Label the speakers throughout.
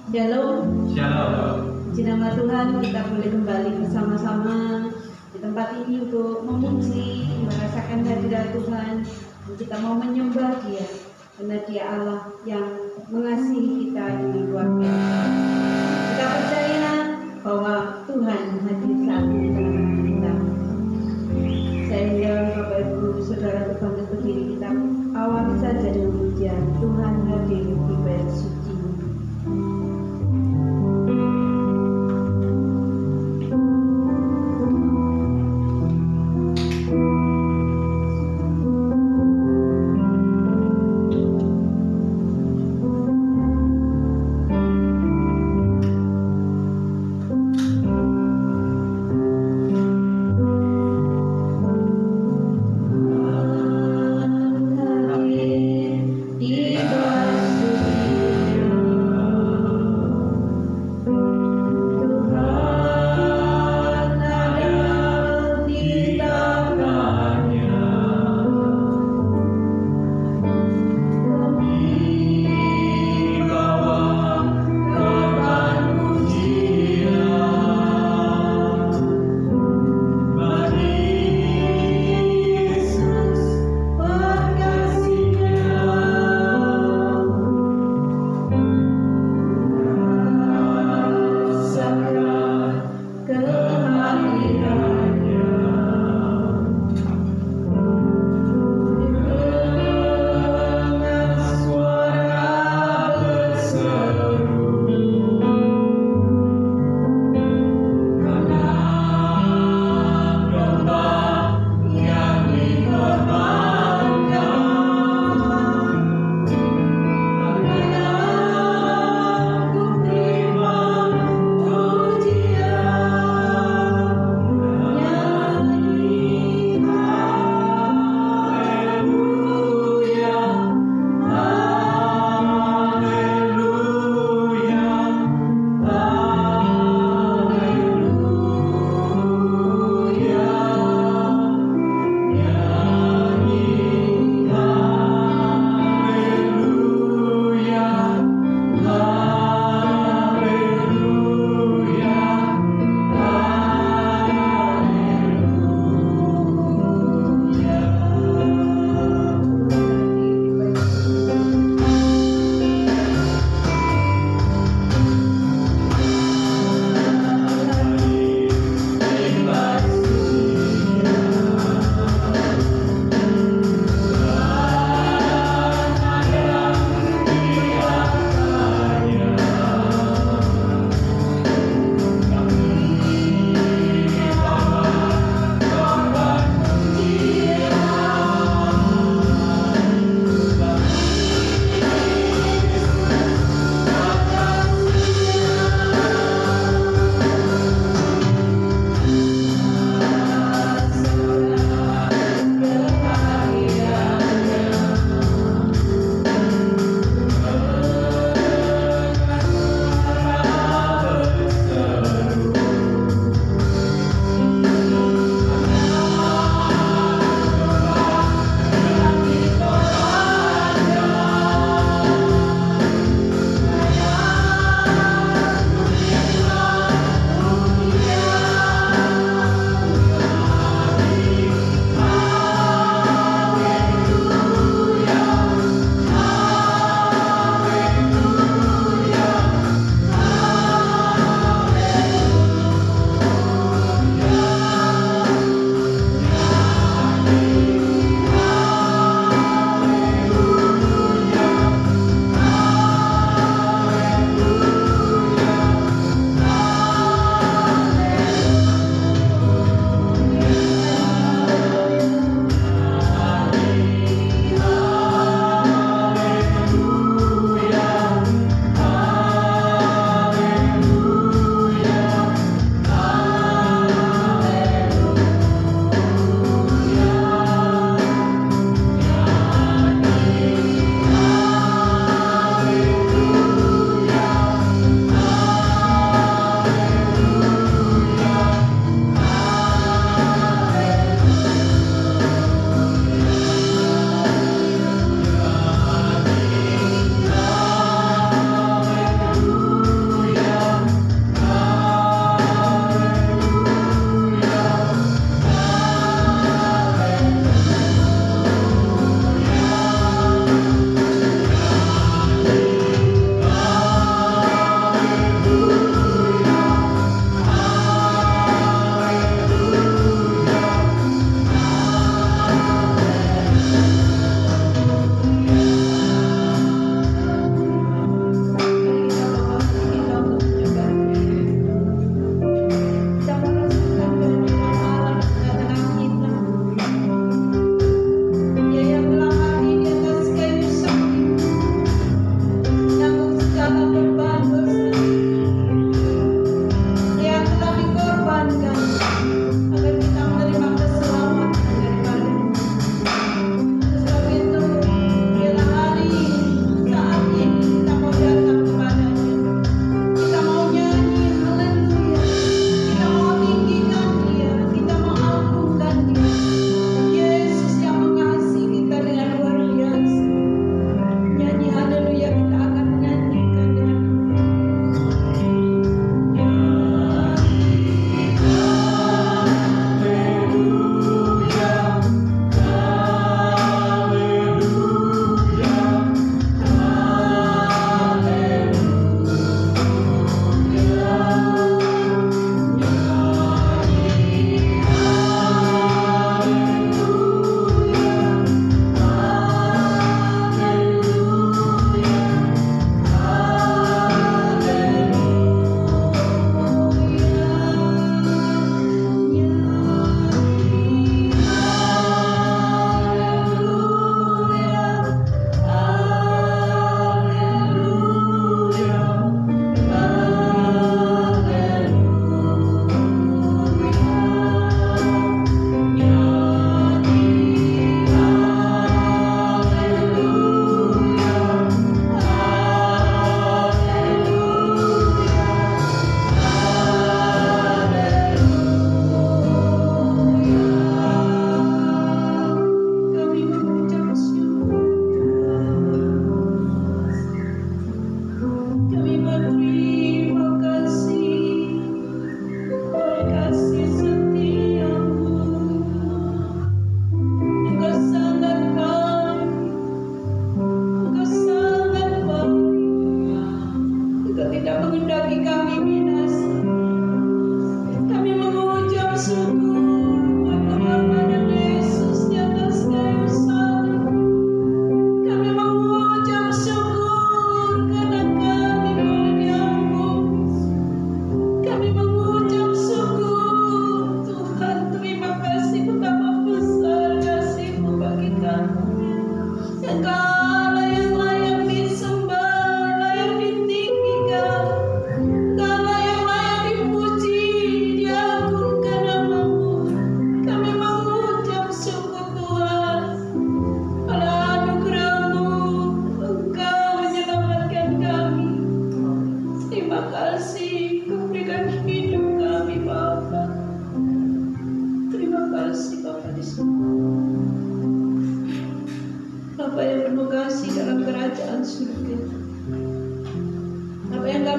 Speaker 1: Shalom.
Speaker 2: Shalom.
Speaker 1: Puji nama Tuhan, kita boleh kembali bersama-sama di tempat ini untuk memuji, merasakan hadirat Tuhan. Dan kita mau menyembah Dia, karena Dia Allah yang mengasihi kita dengan luar biasa. Kita percaya bahwa Tuhan hadir saat ini di tengah-tengah kita. Sehingga Bapak Ibu Saudara berbangkit berdiri, kita awali saja dengan pujian Tuhan hadir di bait suci. Di bait suci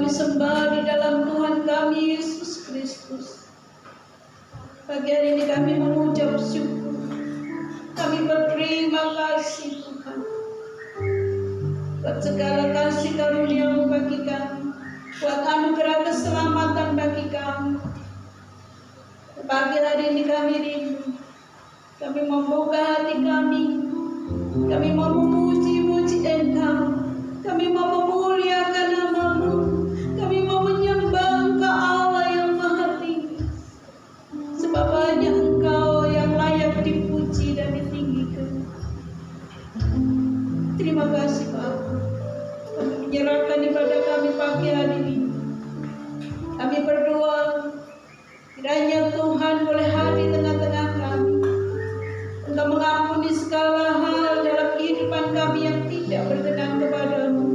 Speaker 1: kami sembah di dalam Tuhan kami Yesus Kristus. Pagi hari ini kami mengucap syukur. Kami berterima kasih Tuhan buat segala kasih karunia-Mu bagi kami, buat anugerah keselamatan bagi kami. Pagi hari ini kami rindu, kami membuka hati kami mau memuji-muji Engkau, kami mau memuliakan nama-Mu, kami mau menyembah Engkau Allah yang Maha Tinggi, sebab hanya Engkau yang layak dipuji dan ditinggikan. Terima kasih Bapa, kami menyerahkan ibadah kami pagi hari ini. Kami berdoa kiranya Tuhan boleh hadir di tengah-tengah kami. Engkau mengampuni segala hal dalam kehidupan kami yang tidak berkenan kepada-Mu,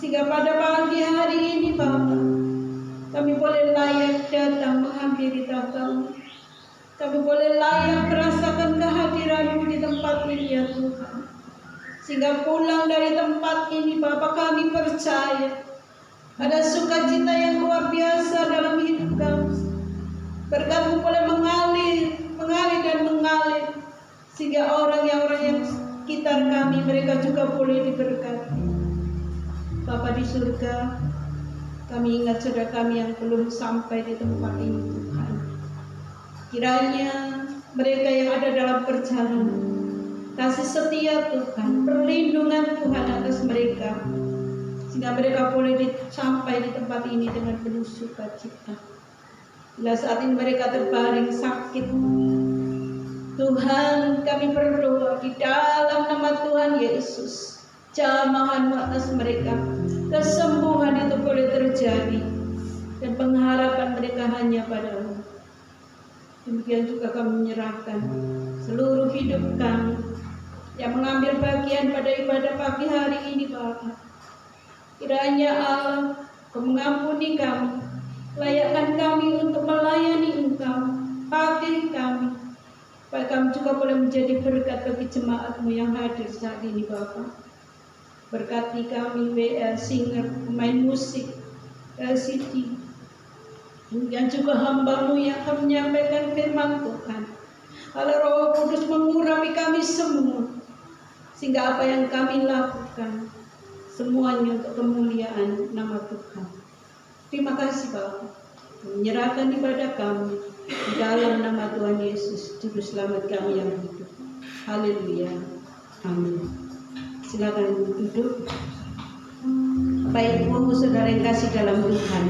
Speaker 1: sehingga pada pagi hari ini Bapa, kami boleh layak datang menghampiri tahta-Mu. Kami boleh layak merasakan kehadiran-Mu di tempat ini ya Tuhan. Sehingga pulang dari tempat ini Bapa, kami percaya ada sukacita yang luar biasa dalam hidup kami. Berkat-Mu boleh mengalir dan mengalir, sehingga orang yang sekitar kami mereka juga boleh diberkati. Bapa di surga, kami ingat saudara kami yang belum sampai di tempat ini Tuhan. Kiranya mereka yang ada dalam perjalanan, kasih setia Tuhan, perlindungan Tuhan atas mereka, sehingga mereka boleh sampai di tempat ini dengan penuh sukacita. Bila saat ini mereka terbaring sakit, Tuhan kami berdoa di dalam nama Tuhan Yesus, jamah-Mu atas mereka, kesembuhan itu boleh terjadi, dan pengharapan mereka hanya pada-Mu. Demikian juga kami menyerahkan seluruh hidup kami yang mengambil bagian pada ibadah pagi hari ini Bapa. Kiranya Allah Kau mengampuni kami, layakkan kami untuk melayani Engkau, pakai kami, supaya kami juga boleh menjadi berkat bagi jemaat-Mu yang hadir saat ini Bapa. Berkati kami WL Singer, pemain musik, LCD, dan juga hamba-Mu yang akan menyampaikan firman Tuhan. Allah Roh Kudus mengurapi kami semua, sehingga apa yang kami lakukan semuanya untuk kemuliaan nama Tuhan. Terima kasih Bapak, menyerahkan ibadah kami di dalam nama Tuhan Yesus, Juru Selamat kami yang hidup. Haleluya, amin. Silakan duduk. Bapak Ibu saudara yang kasih dalam Tuhan,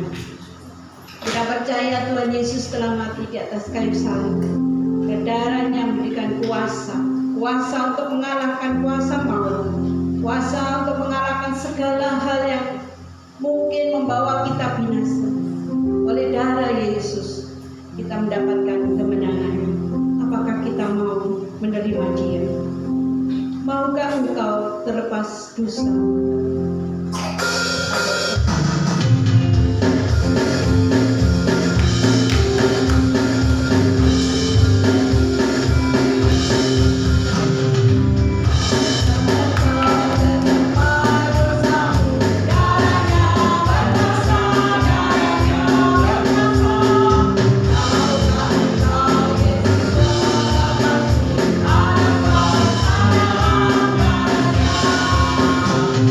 Speaker 1: kita percaya Tuhan Yesus telah mati di atas kayu salib. Darahnya memberikan kuasa untuk mengalahkan kuasa maut, kuasa untuk mengalahkan segala hal yang mungkin membawa kita binasa. Oleh darah Yesus kita mendapatkan kemenangan. Apakah kita mau menerima Dia? Maukah engkau terlepas dosa?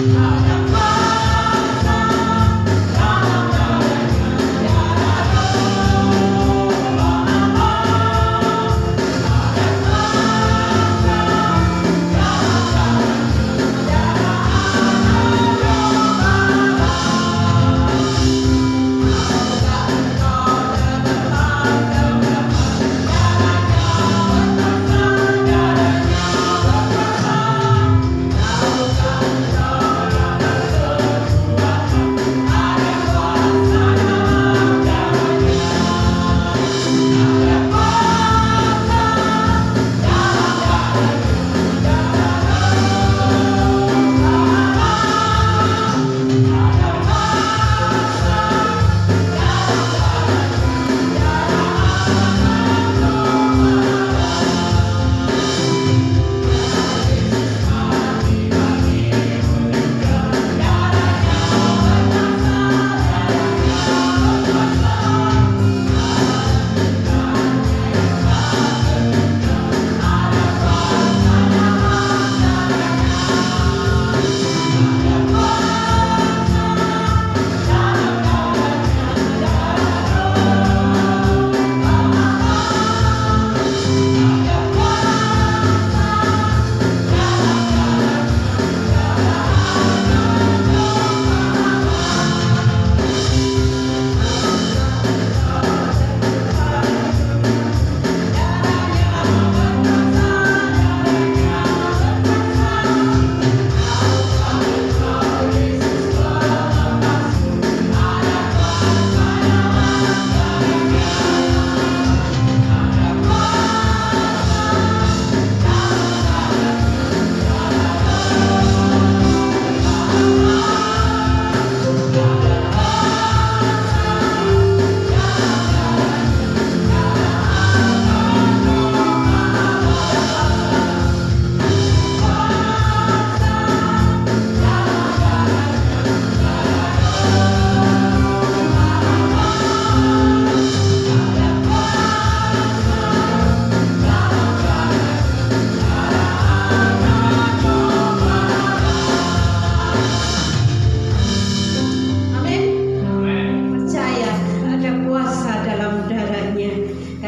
Speaker 2: Ada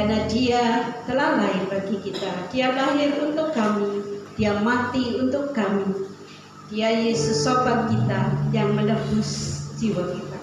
Speaker 1: karena Dia telah lahir bagi kita. Dia lahir untuk kami, Dia mati untuk kami. Dia Yesus sobat kita yang menebus jiwa kita.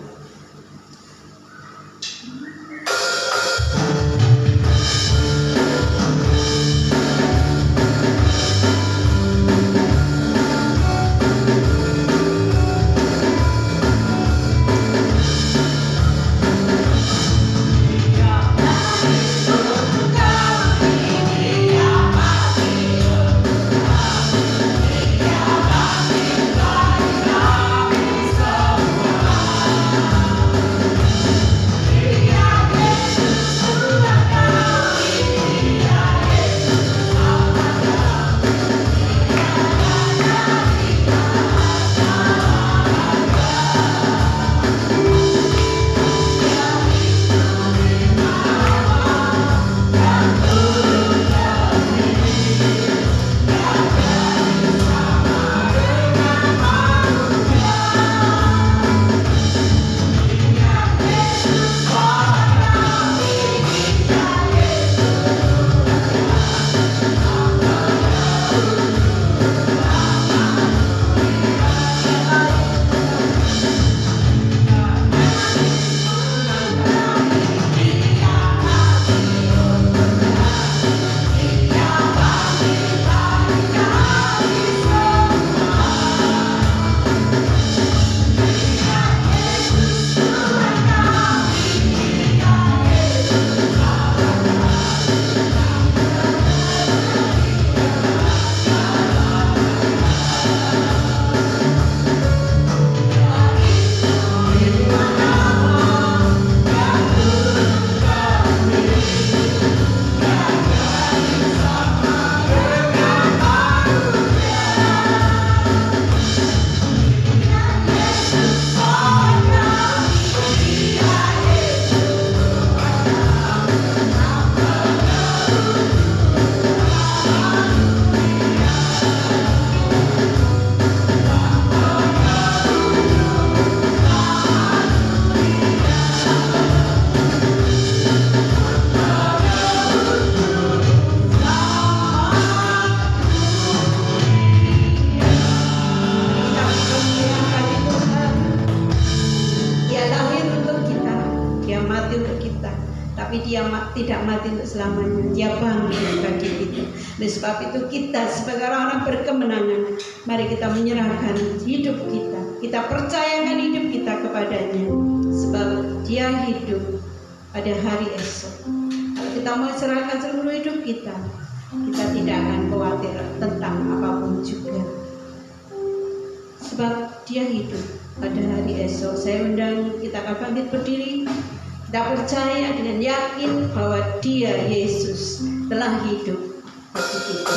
Speaker 1: Dia tidak mati untuk selamanya. Dia bangkit bagi kita. Oleh sebab itu kita sebagai orang-orang berkemenangan, mari kita menyerahkan hidup kita. Kita percayakan hidup kita kepadanya. Sebab Dia hidup pada hari esok. Kalau kita mau serahkan seluruh hidup kita, kita tidak akan khawatir tentang apapun juga. Sebab Dia hidup pada hari esok. Saya undang kita akan bangkit berdiri. Kita percaya dengan yakin bahwa Dia Yesus telah hidup bagi kita.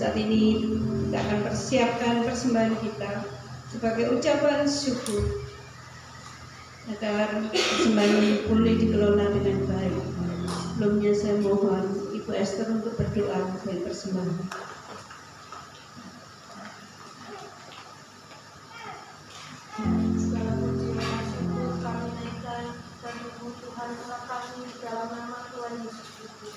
Speaker 1: saat ini kita akan persiapkan persembahan kita sebagai ucapan syukur agar persembahan ini boleh dikelola dengan baik. Sebelumnya saya mohon Ibu Esther untuk berdoa bagi persembahan.
Speaker 2: Segala puji dan syukur kami naikkan dan Tuhan Allah kami dalam nama Tuhan Yesus Kristus.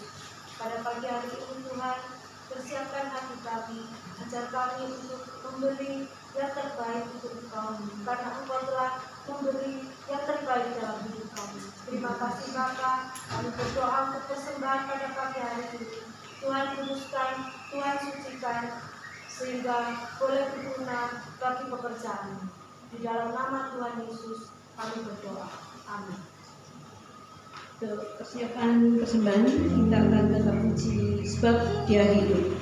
Speaker 2: Pada pagi hari ini Tuhan, persiapkan hati kami, ajar kami untuk memberi yang terbaik untuk kami, karena Engkau telah memberi yang terbaik dalam hidup kami. Terima kasih Bapa, kami berdoa untuk persembahan pada pagi hari ini. Tuhan kuduskan, Tuhan sucikan, sehingga boleh berguna bagi pekerjaan. Di dalam nama Tuhan Yesus kami berdoa. Amin.
Speaker 1: Untuk persiapan persembahan kita akan tetap puji sebab Dia hidup.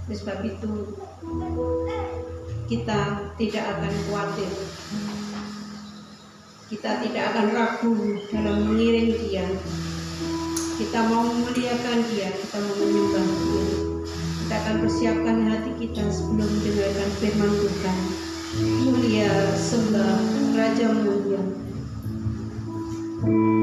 Speaker 1: Oleh sebab itu kita tidak akan khawatir, kita tidak akan ragu dalam mengiring Dia. Kita mau memuliakan Dia, kita mau menyembah Dia. Kita akan persiapkan hati kita sebelum mendengarkan firman Tuhan. Mulia sembah Raja mulia.
Speaker 2: Amin.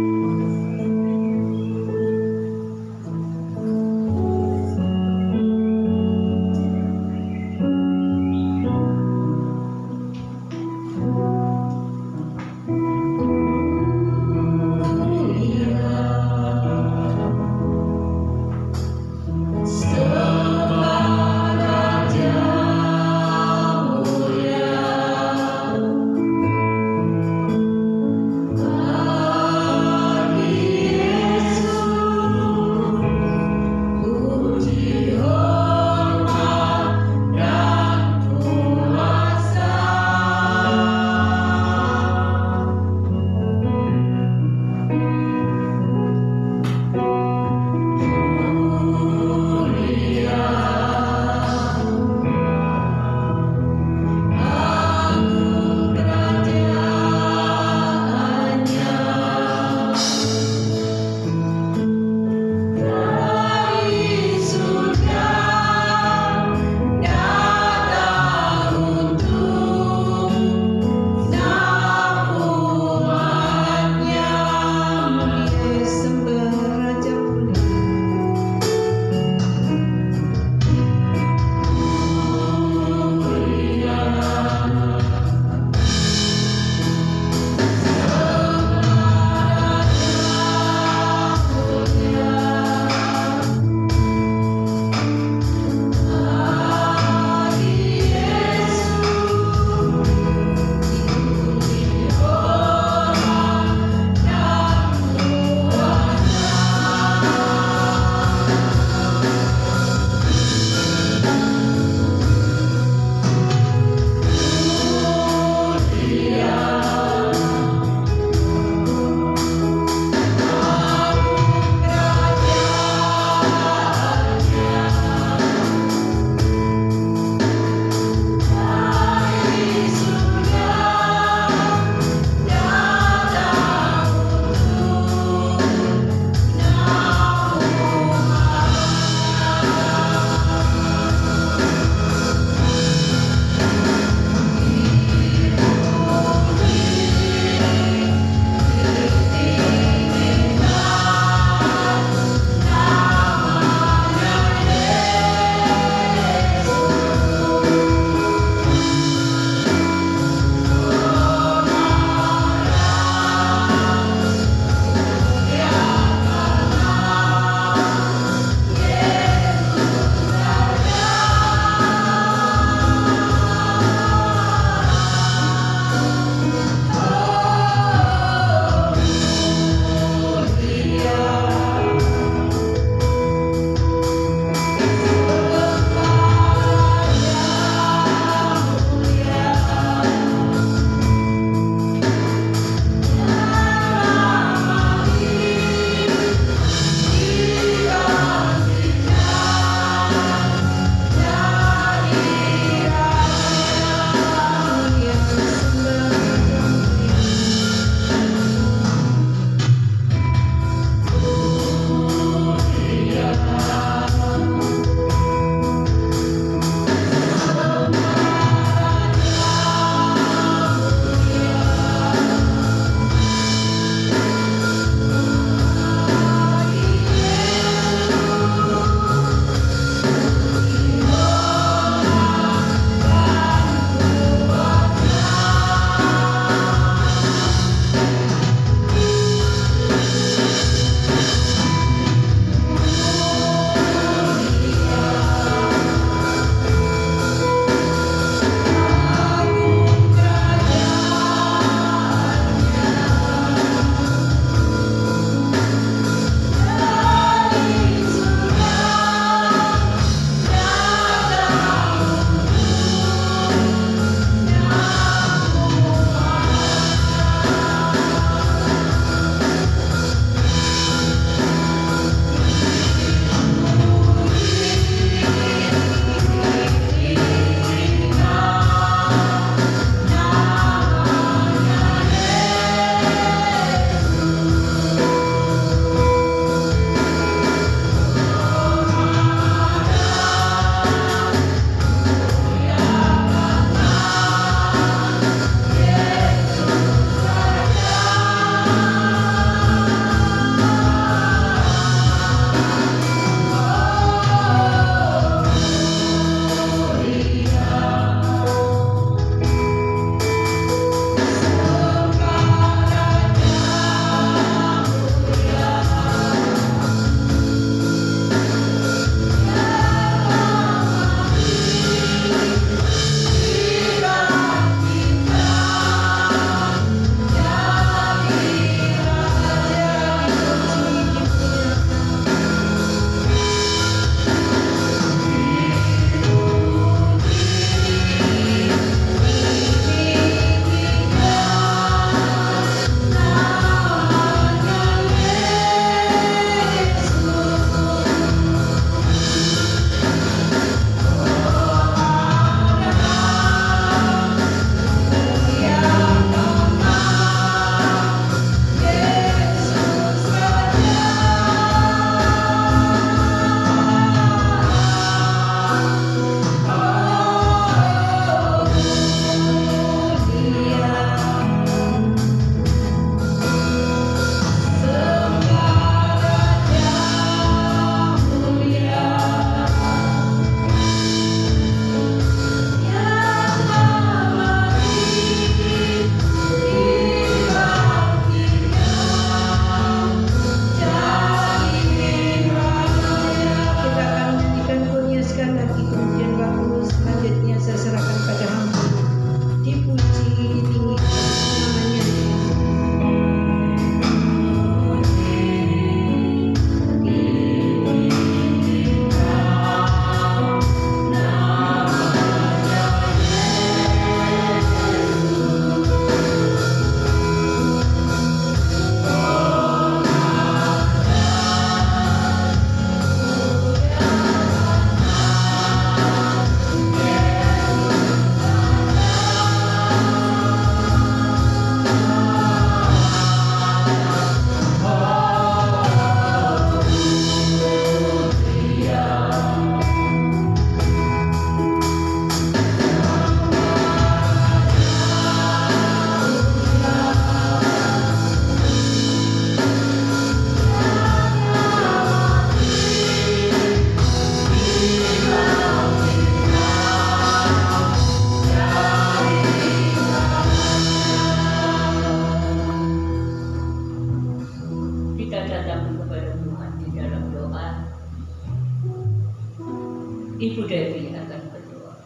Speaker 3: Ibu Devi akan berdoa.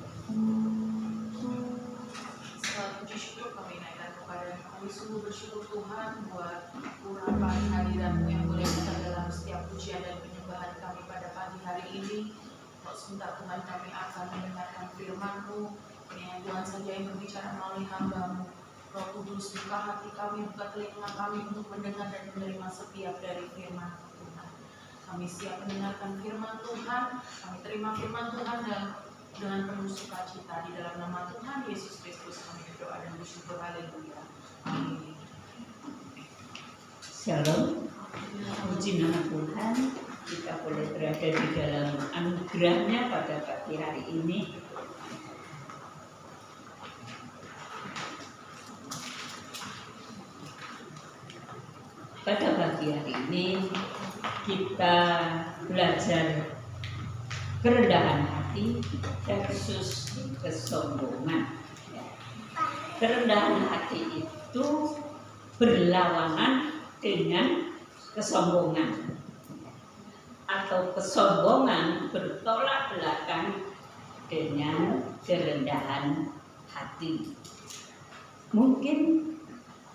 Speaker 4: Segala puji syukur kami naikkan kepada kami, sungguh bersyukur Tuhan buat urapan hadirat-Mu yang boleh kita dalam setiap pujian dan penyembahan kami pada pagi hari ini. Untuk sebentar Tuhan kami akan mendengarkan firman-Mu, yang Tuhan saja yang berbicara melalui hamba-Mu. Roh Kudus, buka hati kami, buka telinga kami untuk mendengar dan menerima setiap dari firman Tuhan. Kami siap mendengarkan firman Tuhan, kami terima firman Tuhan dan dengan penuh sukacita di dalam nama Tuhan Yesus Kristus kami berdoa dan bersyukur. Haleluya. Amin.
Speaker 3: Shalom. Puji nama Tuhan, kita boleh berada di dalam anugerahnya pada pagi hari ini. Pada pagi hari ini kita belajar kerendahan hati versus kesombongan. Kerendahan hati itu berlawanan dengan kesombongan, atau kesombongan bertolak belakang dengan kerendahan hati. Mungkin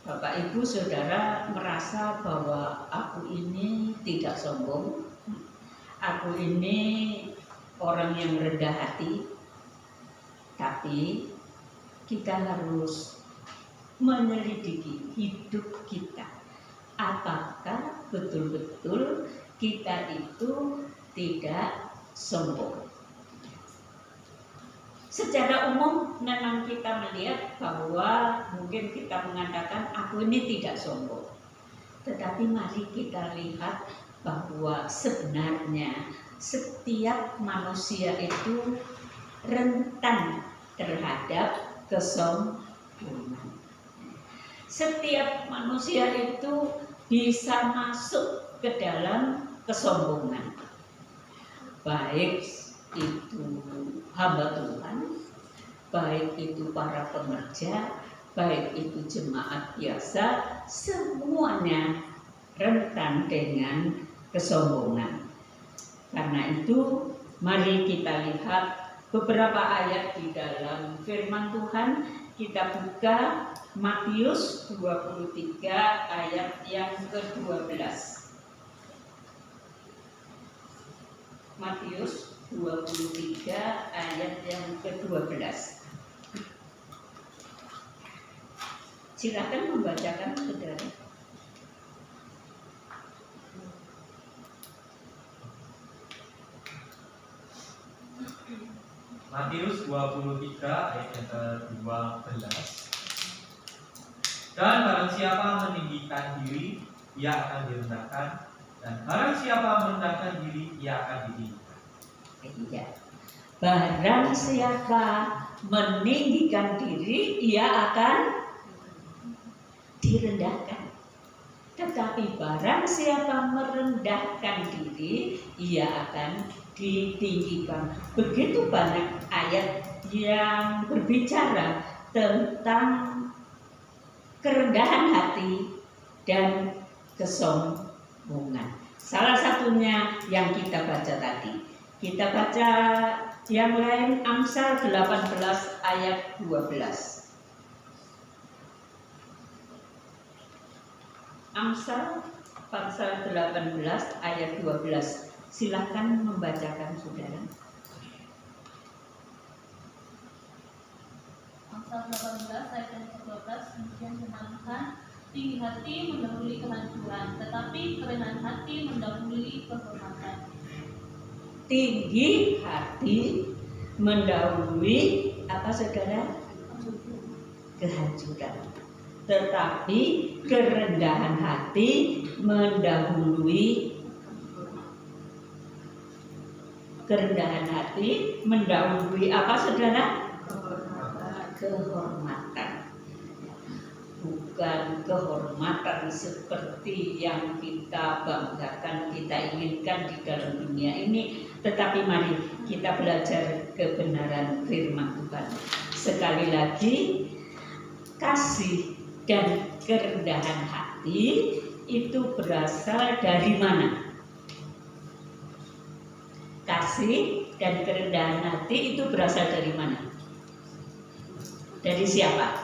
Speaker 3: Bapak Ibu Saudara merasa bahwa aku ini tidak sombong, aku ini orang yang rendah hati, tapi kita harus menyelidiki hidup kita. Apakah betul-betul kita itu tidak sombong? Secara umum memang kita melihat bahwa mungkin kita mengatakan aku ini tidak sombong. Tetapi mari kita lihat bahwa sebenarnya setiap manusia itu rentan terhadap kesombongan. Setiap manusia itu bisa masuk ke dalam kesombongan. Baik itu hamba Tuhan, baik itu para pekerja, baik itu jemaat biasa, semuanya rentan dengan kesombongan. Karena itu mari kita lihat beberapa ayat di dalam firman Tuhan. Kita buka Matius 23 ayat yang ke-12. Matius 23 ayat yang ke-12. Silakan membacakan, saudara.
Speaker 5: Matius 23 ayat yang ke-12. Dan barang siapa meninggikan diri, ia akan direndahkan, dan barang siapa merendahkan diri, ia akan ditinggikan.
Speaker 3: Iya. Barang siapa meninggikan diri, ia akan direndahkan. Tetapi barang siapa merendahkan diri, ia akan ditinggikan. Begitu banyak ayat yang berbicara tentang kerendahan hati dan kesombongan. Salah satunya yang kita baca tadi. Kita baca yang lain, Amsal 18 ayat 12. Amsal pasal 18 ayat 12. Silahkan membacakan, saudara.
Speaker 6: Amsal 18 ayat yang ke-12 kemudian firman tinggi hati mendahului kehancuran, tetapi kerendahan hati mendahului kehormatan.
Speaker 3: Tinggi hati mendahului apa, saudara? Kehancuran. Tetapi kerendahan hati mendahului apa, saudara? Kehormatan. Bukan kehormatan seperti yang kita banggakan, kita inginkan di dalam dunia ini. Tetapi mari kita belajar kebenaran firman Tuhan. Sekali lagi, kasih dan kerendahan hati itu berasal dari mana? Kasih kasih dan kerendahan hati itu berasal dari mana? Dari siapa?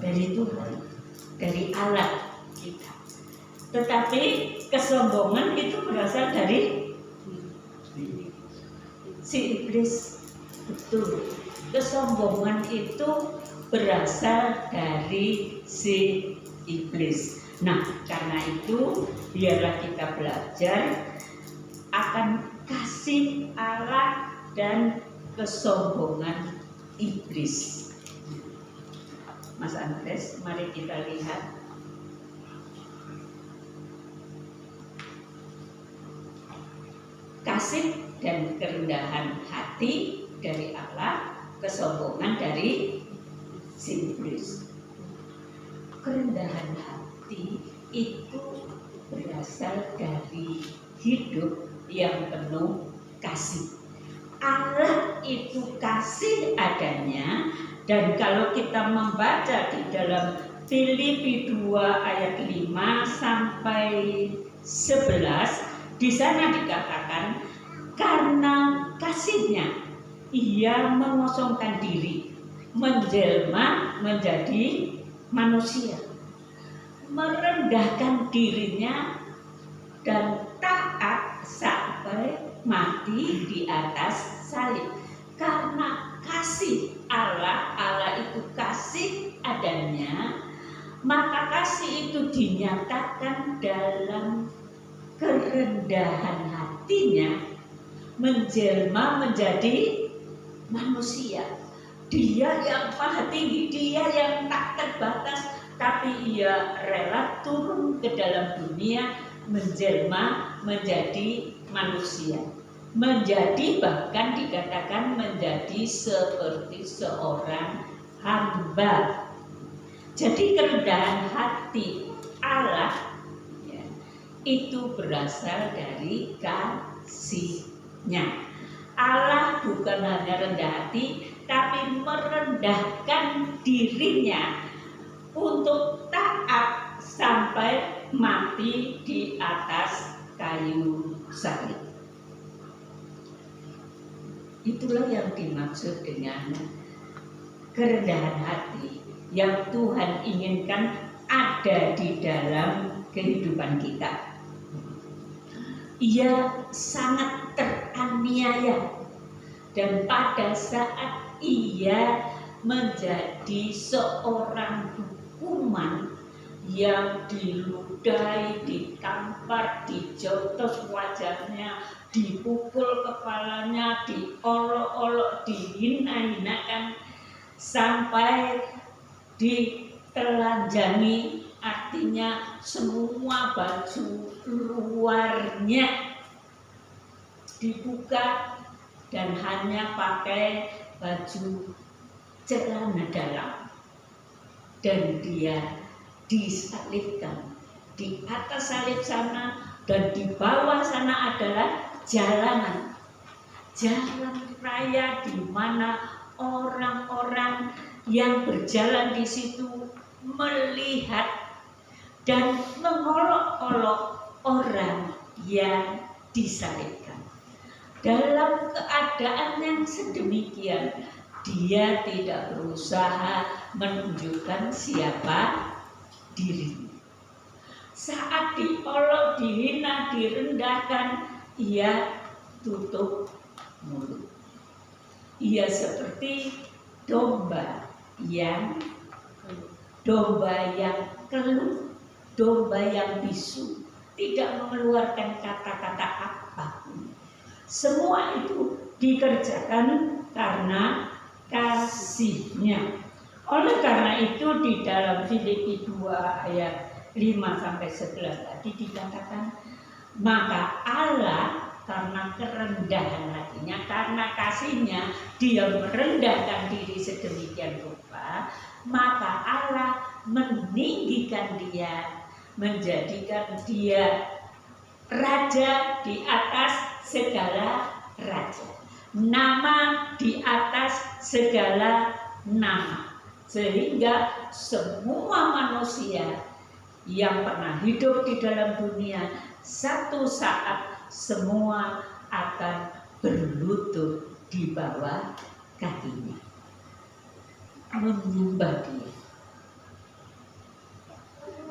Speaker 3: Dari Tuhan, dari Allah kita. Tetapi kesombongan itu berasal dari si iblis. Betul. Kesombongan itu berasal dari si iblis. Nah, karena itu biarlah kita belajar akan kasih Allah dan kesombongan iblis. Mas Andres, mari kita lihat. Kasih dan kerendahan hati dari Allah, kesombongan dari si iblis. Kerendahan hati itu berasal dari hidup yang penuh kasih. Allah itu kasih adanya, dan kalau kita membaca di dalam Filipi 2 ayat 5 sampai 11, di sana dikatakan karena kasihnya ia mengosongkan diri, menjelma menjadi manusia, merendahkan dirinya dan taat sampai mati di atas salib. Karena kasih Allah, Allah itu kasih adanya, maka kasih itu dinyatakan dalam kerendahan hatinya, menjelma menjadi manusia. Dia yang maha tinggi, dia yang tak terbatas, tapi ia rela turun ke dalam dunia, menjelma menjadi manusia, menjadi bahkan dikatakan menjadi seperti seorang hamba. Jadi kerendahan hati Allah ya, itu berasal dari kasihnya. Allah bukan hanya rendah hati, tapi merendahkan dirinya untuk taat sampai mati di atas kayu salib. Itulah yang dimaksud dengan kerendahan hati yang Tuhan inginkan ada di dalam kehidupan kita. Ia sangat teraniaya, dan pada saat ia menjadi seorang hukuman yang diludahi, ditampar, dijotos wajahnya, dipukul kepalanya, diolok-olok, dihina-hinakan, sampai ditelanjangi, artinya semua baju luarnya dibuka dan hanya pakai baju celana dalam, dan dia disalibkan. Di atas salib sana dan di bawah sana adalah jalanan, jalan raya di mana orang-orang yang berjalan di situ melihat dan mengolok-olok orang yang disalibkan. Dalam keadaan yang sedemikian, dia tidak berusaha menunjukkan siapa dirinya. Saat diolok, dihina, direndahkan, ia tutup mulut. Ia seperti domba yang keluh, domba yang bisu, tidak mengeluarkan kata-kata apapun. Semua itu dikerjakan karena kasihnya. Oleh karena itu di dalam Filipi 2 ayat 5 sampai 11 tadi dikatakan, maka Allah karena kerendahan hatinya, karena kasihnya, dia merendahkan diri sedemikian rupa, maka Allah meninggikan dia, menjadikan dia raja di atas segala raja, nama di atas segala nama, sehingga semua manusia yang pernah hidup di dalam dunia, satu saat semua akan berlutut di bawah kakinya, menyembah Dia.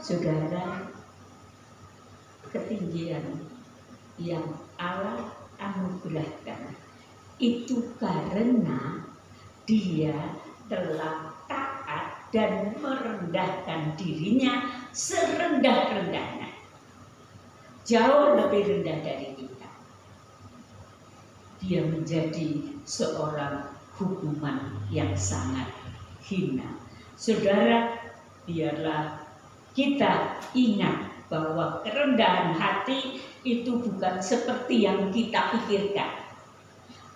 Speaker 3: Saudara, ketinggian yang Allah anugerahkan itu karena Dia telah taat dan merendahkan dirinya serendah-rendahnya, jauh lebih rendah dari kita. Dia menjadi seorang hukuman yang sangat hina. Saudara, biarlah kita ingat bahwa kerendahan hati itu bukan seperti yang kita pikirkan.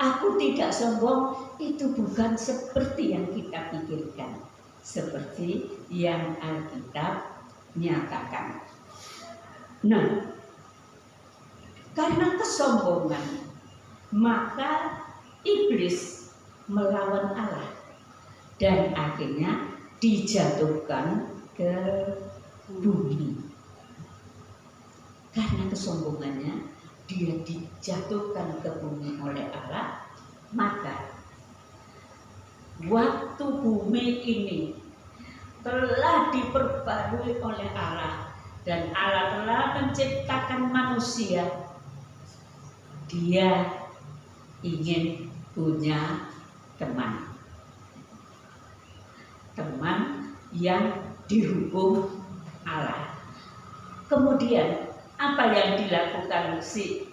Speaker 3: Aku tidak sombong, itu bukan seperti yang kita pikirkan, seperti yang Alkitab nyatakan. Nah, karena kesombongan, maka iblis melawan Allah dan akhirnya dijatuhkan ke bumi. Karena kesombongannya, dia dijatuhkan ke bumi oleh Allah, maka waktu bumi ini telah diperbarui oleh Allah dan Allah telah menciptakan manusia. Dia ingin punya teman yang dihukum Allah. Kemudian apa yang dilakukan si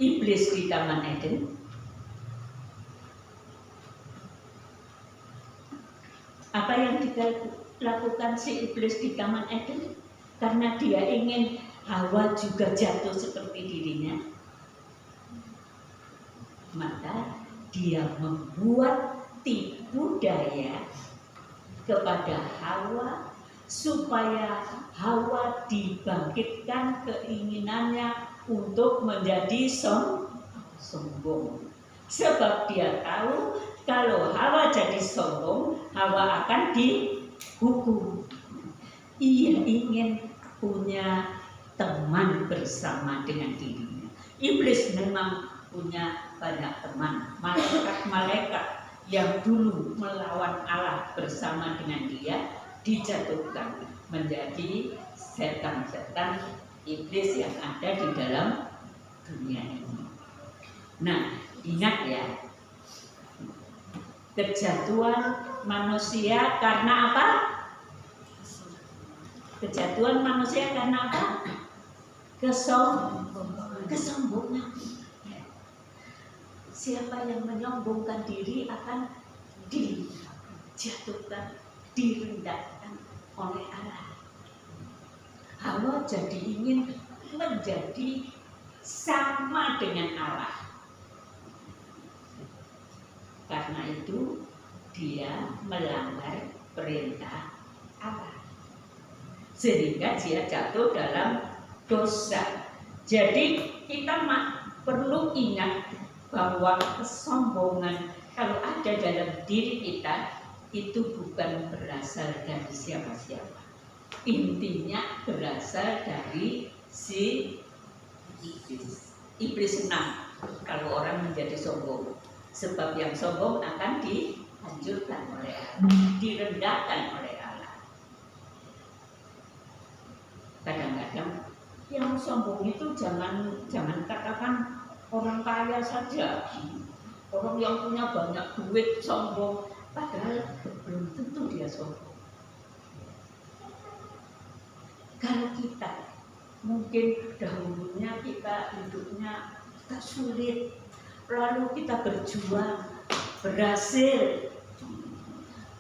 Speaker 3: iblis di Taman Eden? Apa yang dilakukan si iblis di Taman Eden? Karena dia ingin Hawa juga jatuh seperti dirinya, maka dia membuat tipu daya kepada Hawa supaya Hawa dibangkitkan keinginannya untuk menjadi sombong. Sebab dia tahu kalau Hawa jadi sombong, Hawa akan dihukum. Ia ingin punya teman bersama dengan dirinya. Iblis memang punya banyak teman, malaikat-malaikat yang dulu melawan Allah bersama dengan dia dijatuhkan menjadi setan-setan iblis yang ada di dalam dunia ini. Nah, ingat ya, kejatuhan manusia karena apa? Kejatuhan manusia karena apa? Kesombongan. Siapa yang menyombongkan diri akan dijatuhkan, direndahkan oleh Allah. Hawa jadi ingin menjadi sama dengan Allah. Karena itu dia melanggar perintah Allah, sehingga dia jatuh dalam dosa. Jadi kita perlu ingat bahwa kesombongan kalau ada dalam diri kita itu bukan berasal dari siapa-siapa. Intinya berasal dari si iblis senang kalau orang menjadi sombong. Sebab yang sombong akan dihancurkan oleh Allah, direndahkan oleh Allah. Kadang-kadang yang sombong itu jangan katakan orang kaya saja, orang yang punya banyak duit sombong, padahal belum tentu dia sombong. Kalau kita mungkin dahulunya kita hidupnya kita sulit, lalu kita berjuang, berhasil.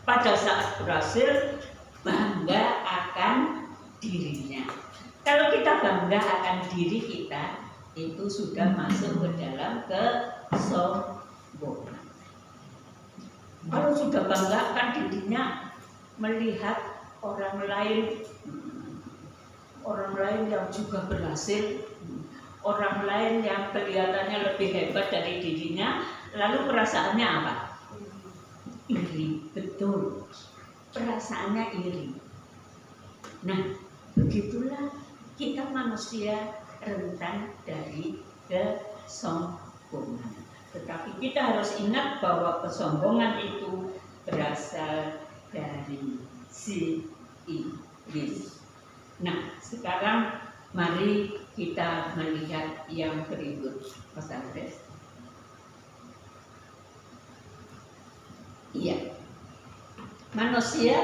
Speaker 3: Pada saat berhasil, bangga akan dirinya. Kalau kita bangga akan diri kita, itu sudah masuk ke dalam kesombongan. Kalau sudah bangga akan dirinya, melihat orang lain yang juga berhasil, orang lain yang kelihatannya lebih hebat dari dirinya, lalu perasaannya apa? Iri, betul. Perasaannya iri. Nah, begitulah kita manusia rentan dari kesombongan. Tetapi kita harus ingat bahwa kesombongan itu berasal dari si iblis. Nah, sekarang mari kita melihat yang berikut, Mas Andres. Iya, manusia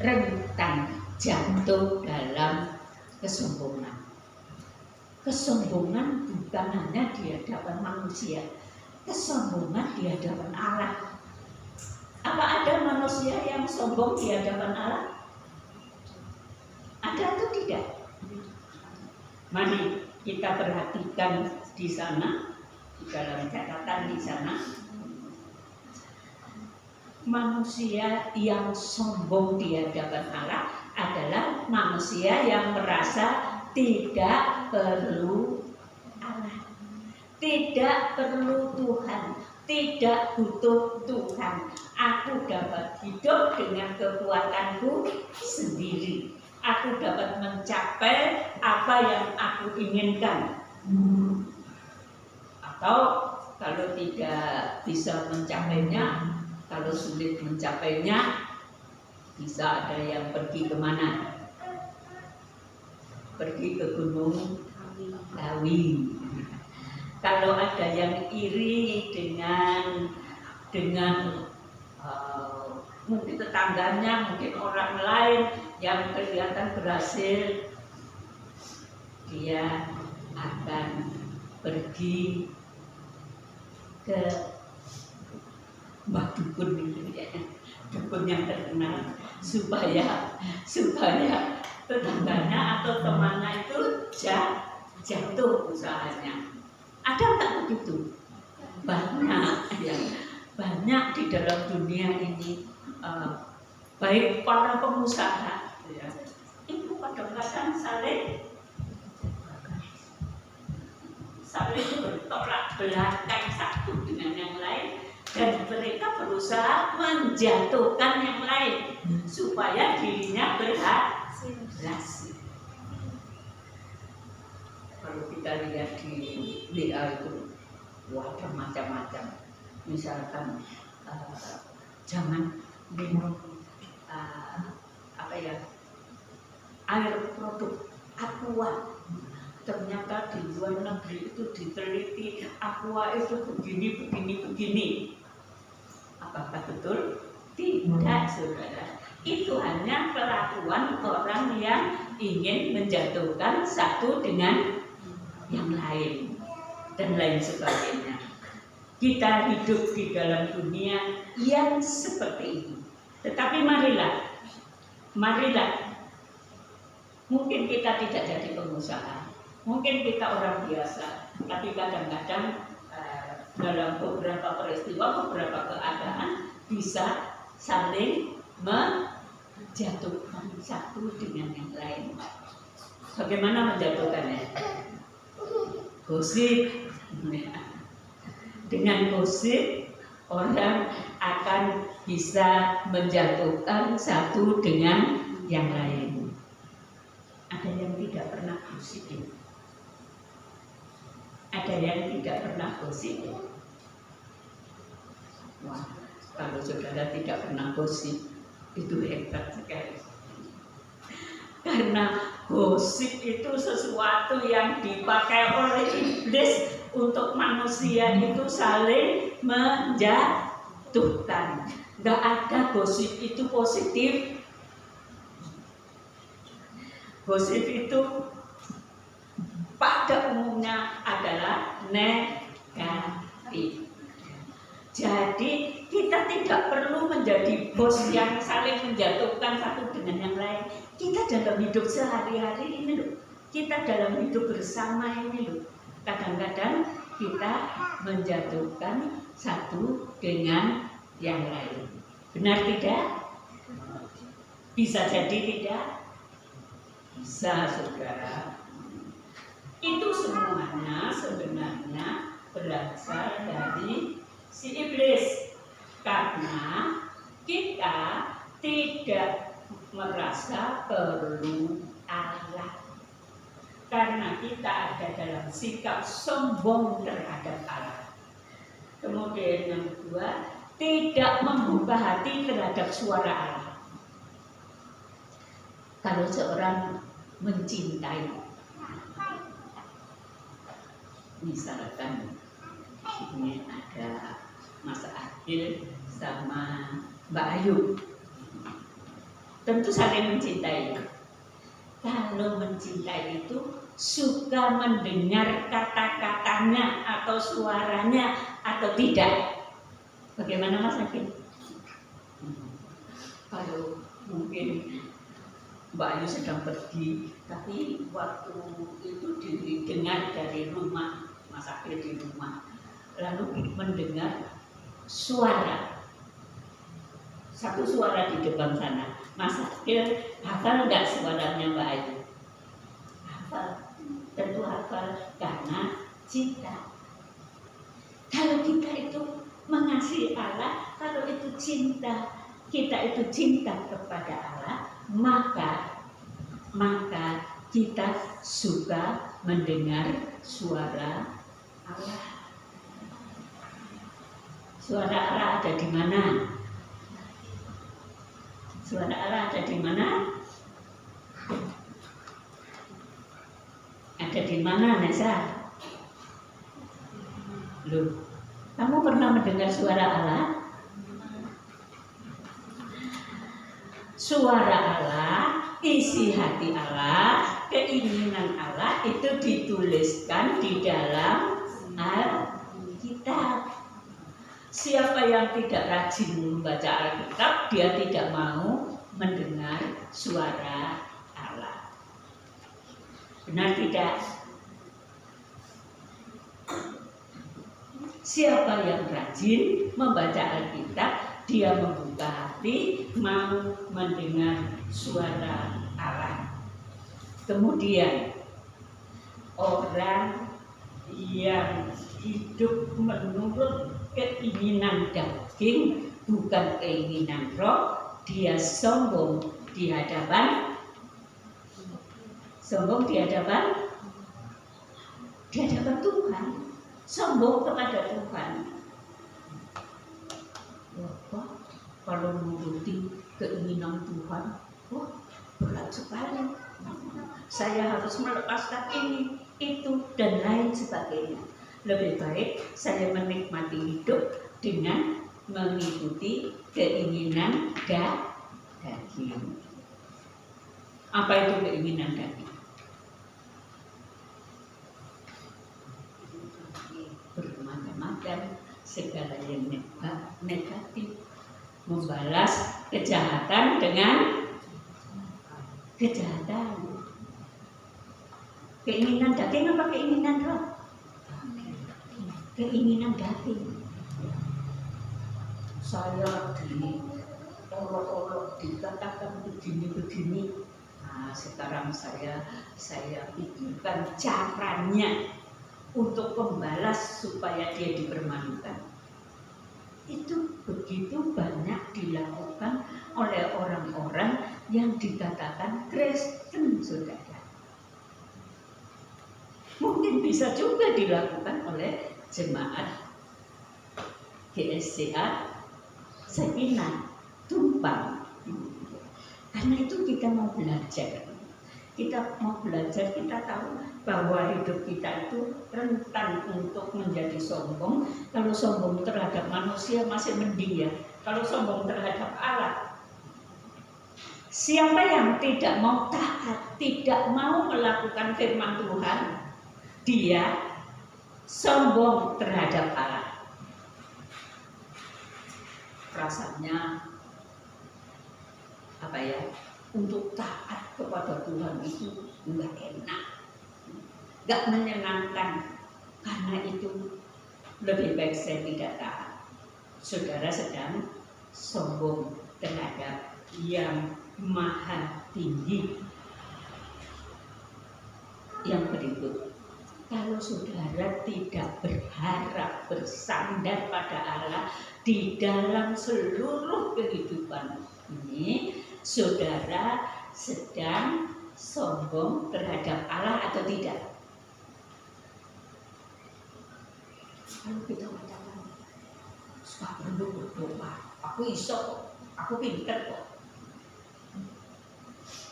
Speaker 3: rentan jatuh dalam kesombongan. Kesombongan bukan hanya di hadapan manusia, kesombongan di hadapan Allah. Apa ada manusia yang sombong di hadapan Allah? Ada atau tidak? Mari kita perhatikan di sana, di dalam catatan di sana. Manusia yang sombong di hadapan Allah adalah manusia yang merasa tidak perlu Allah, tidak perlu Tuhan, tidak butuh Tuhan. Aku dapat hidup dengan kekuatanku sendiri. Aku dapat mencapai apa yang aku inginkan. Atau kalau tidak bisa mencapainya, kalau sulit mencapainya, bisa ada yang pergi kemana? Pergi ke Gunung Kawi. Kalau ada yang iri dengan mungkin tetangganya, mungkin orang lain yang kelihatan berhasil, dia akan pergi ke Mbah Dukun itu ya, dukun yang terkenal, supaya tetangganya atau temannya itu jatuh usahanya. Ada nggak begitu? Banyak ya, banyak di dalam dunia ini, baik para pengusaha ya, itu kadang-kadang saling bertolak belakang satu dengan yang lain, dan mereka berusaha menjatuhkan yang lain supaya dirinya berhasil. Kalau kita lihat di WA itu, wah, macam-macam. Misalkan jangan minum air produk aqua. Ternyata di luar negeri itu diteliti aqua itu begini. Apakah betul? Tidak, saudara. Itu hanya kelakuan orang yang ingin menjatuhkan satu dengan yang lain dan lain sebagainya. Kita hidup di dalam dunia yang seperti itu. Tetapi marilah, mungkin kita tidak jadi pengusaha, mungkin kita orang biasa, tapi kadang-kadang dalam beberapa peristiwa, beberapa keadaan bisa saling menjatuhkan satu dengan yang lain. Bagaimana menjatuhkannya? Gosip. Dengan gosip orang akan bisa menjatuhkan satu dengan yang lain. Ada yang tidak pernah gosip? Ada yang tidak pernah gosip? Wah, kalau saudara tidak pernah gosip, itu hebat sekali. Karena gosip itu sesuatu yang dipakai oleh iblis untuk manusia itu saling menjatuhkan. Gak ada gosip itu positif. Gosip itu pada umumnya adalah negatif. Jadi kita tidak perlu menjadi bos yang saling menjatuhkan satu dengan yang lain. Kita dalam hidup sehari-hari ini loh, kita dalam hidup bersama ini loh, kadang-kadang kita menjatuhkan satu dengan yang lain. Benar tidak? Bisa jadi tidak? Bisa, saudara. Itu semuanya sebenarnya berasal dari si iblis, karena kita tidak merasa perlu Allah. bersikap sikap sombong terhadap Allah. Kemudian yang kedua, tidak membuka hati terhadap suara Allah. Kalau seorang mencintai, misalkan ini ada Mas Akil sama Mbak Ayu, tentu saling mencintai. Kalau mencintai itu suka mendengar kata-katanya atau suaranya atau tidak. Bagaimana Mas Akil? Kalau mungkin Mbak Ayu sedang pergi, tapi waktu itu didengar dari rumah, Mas Akil di rumah, lalu mendengar suara, satu suara di depan sana. Mas Akil hafal nggak suaranya Mbak Ayu? Hafal, tentu hafal karena cinta. Kalau kita itu mengasihi Allah, kalau itu cinta, kita itu cinta kepada Allah, maka kita suka mendengar suara Allah. Suara Allah ada di mana? Suara Allah ada di mana? Ada di mana, Nesa? Loh, kamu pernah mendengar suara Allah? Suara Allah, isi hati Allah, keinginan Allah itu dituliskan di dalam Alkitab. Siapa yang tidak rajin membaca Alkitab, dia tidak mau mendengar suara Allah. Benar tidak? Siapa yang rajin membaca Alkitab, dia membuka hati, mau mendengar suara Allah. Kemudian orang yang hidup menurut keinginan daging, bukan keinginan roh, dia sombong di hadapan Tuhan, sombong kepada Tuhan. Wah, kalau menuruti keinginan Tuhan, wah berat sekali. Saya harus melepaskan ini, itu, dan lain sebagainya. Lebih baik saya menikmati hidup dengan mengikuti keinginan daging. Apa itu keinginan daging? Bermacam-macam, segala yang negatif, membalas kejahatan dengan kejahatan. Keinginan daging apa keinginan roh? Keinginan daging. Saya diolok-olok, dikatakan begini-begini. Nah, sekarang saya pikirkan caranya untuk membalas supaya dia dipermalukan. Itu begitu banyak dilakukan oleh orang-orang yang dikatakan Kristen, saudara. Mungkin bisa juga dilakukan oleh jemaat GSCA Sakinah Tumpang. Karena itu kita mau belajar. Kita tahu bahwa hidup kita itu rentan untuk menjadi sombong. Kalau sombong terhadap manusia masih mending ya. Kalau sombong terhadap Allah, siapa yang tidak mau taat, tidak mau melakukan firman Tuhan, dia sombong terhadap Allah. Rasanya apa ya? Untuk taat kepada Tuhan itu enggak enak, enggak menyenangkan. Karena itu lebih baik saya tidak taat. Saudara sedang sombong terhadap yang maha tinggi. Yang berikut, kalau saudara tidak berharap bersandar pada Allah di dalam seluruh kehidupan ini, saudara sedang sombong terhadap Allah atau tidak? Kalau kita mengatakan suka perlu berdoa, aku iso kok, aku pinter kok.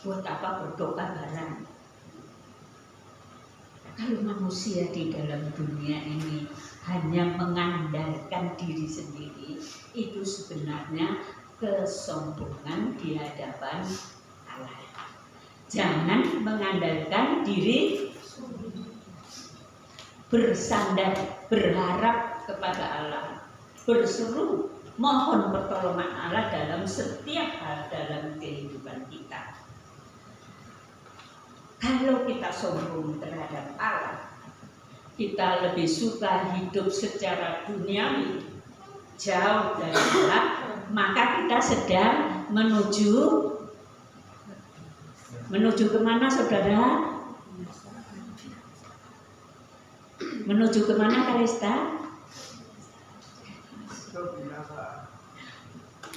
Speaker 3: Buat apa berdoa barang? Kalau manusia di dalam dunia ini hanya mengandalkan diri sendiri, itu sebenarnya kesombongan di hadapan Allah. Jangan mengandalkan diri, bersandar, berharap kepada Allah, berseru, mohon pertolongan Allah dalam setiap hal dalam kehidupan kita. Kalau kita sombong terhadap Allah, kita lebih suka hidup secara duniawi, jauh dari Allah, maka kita sedang menuju kemana, saudara? Menuju kemana, Kalista?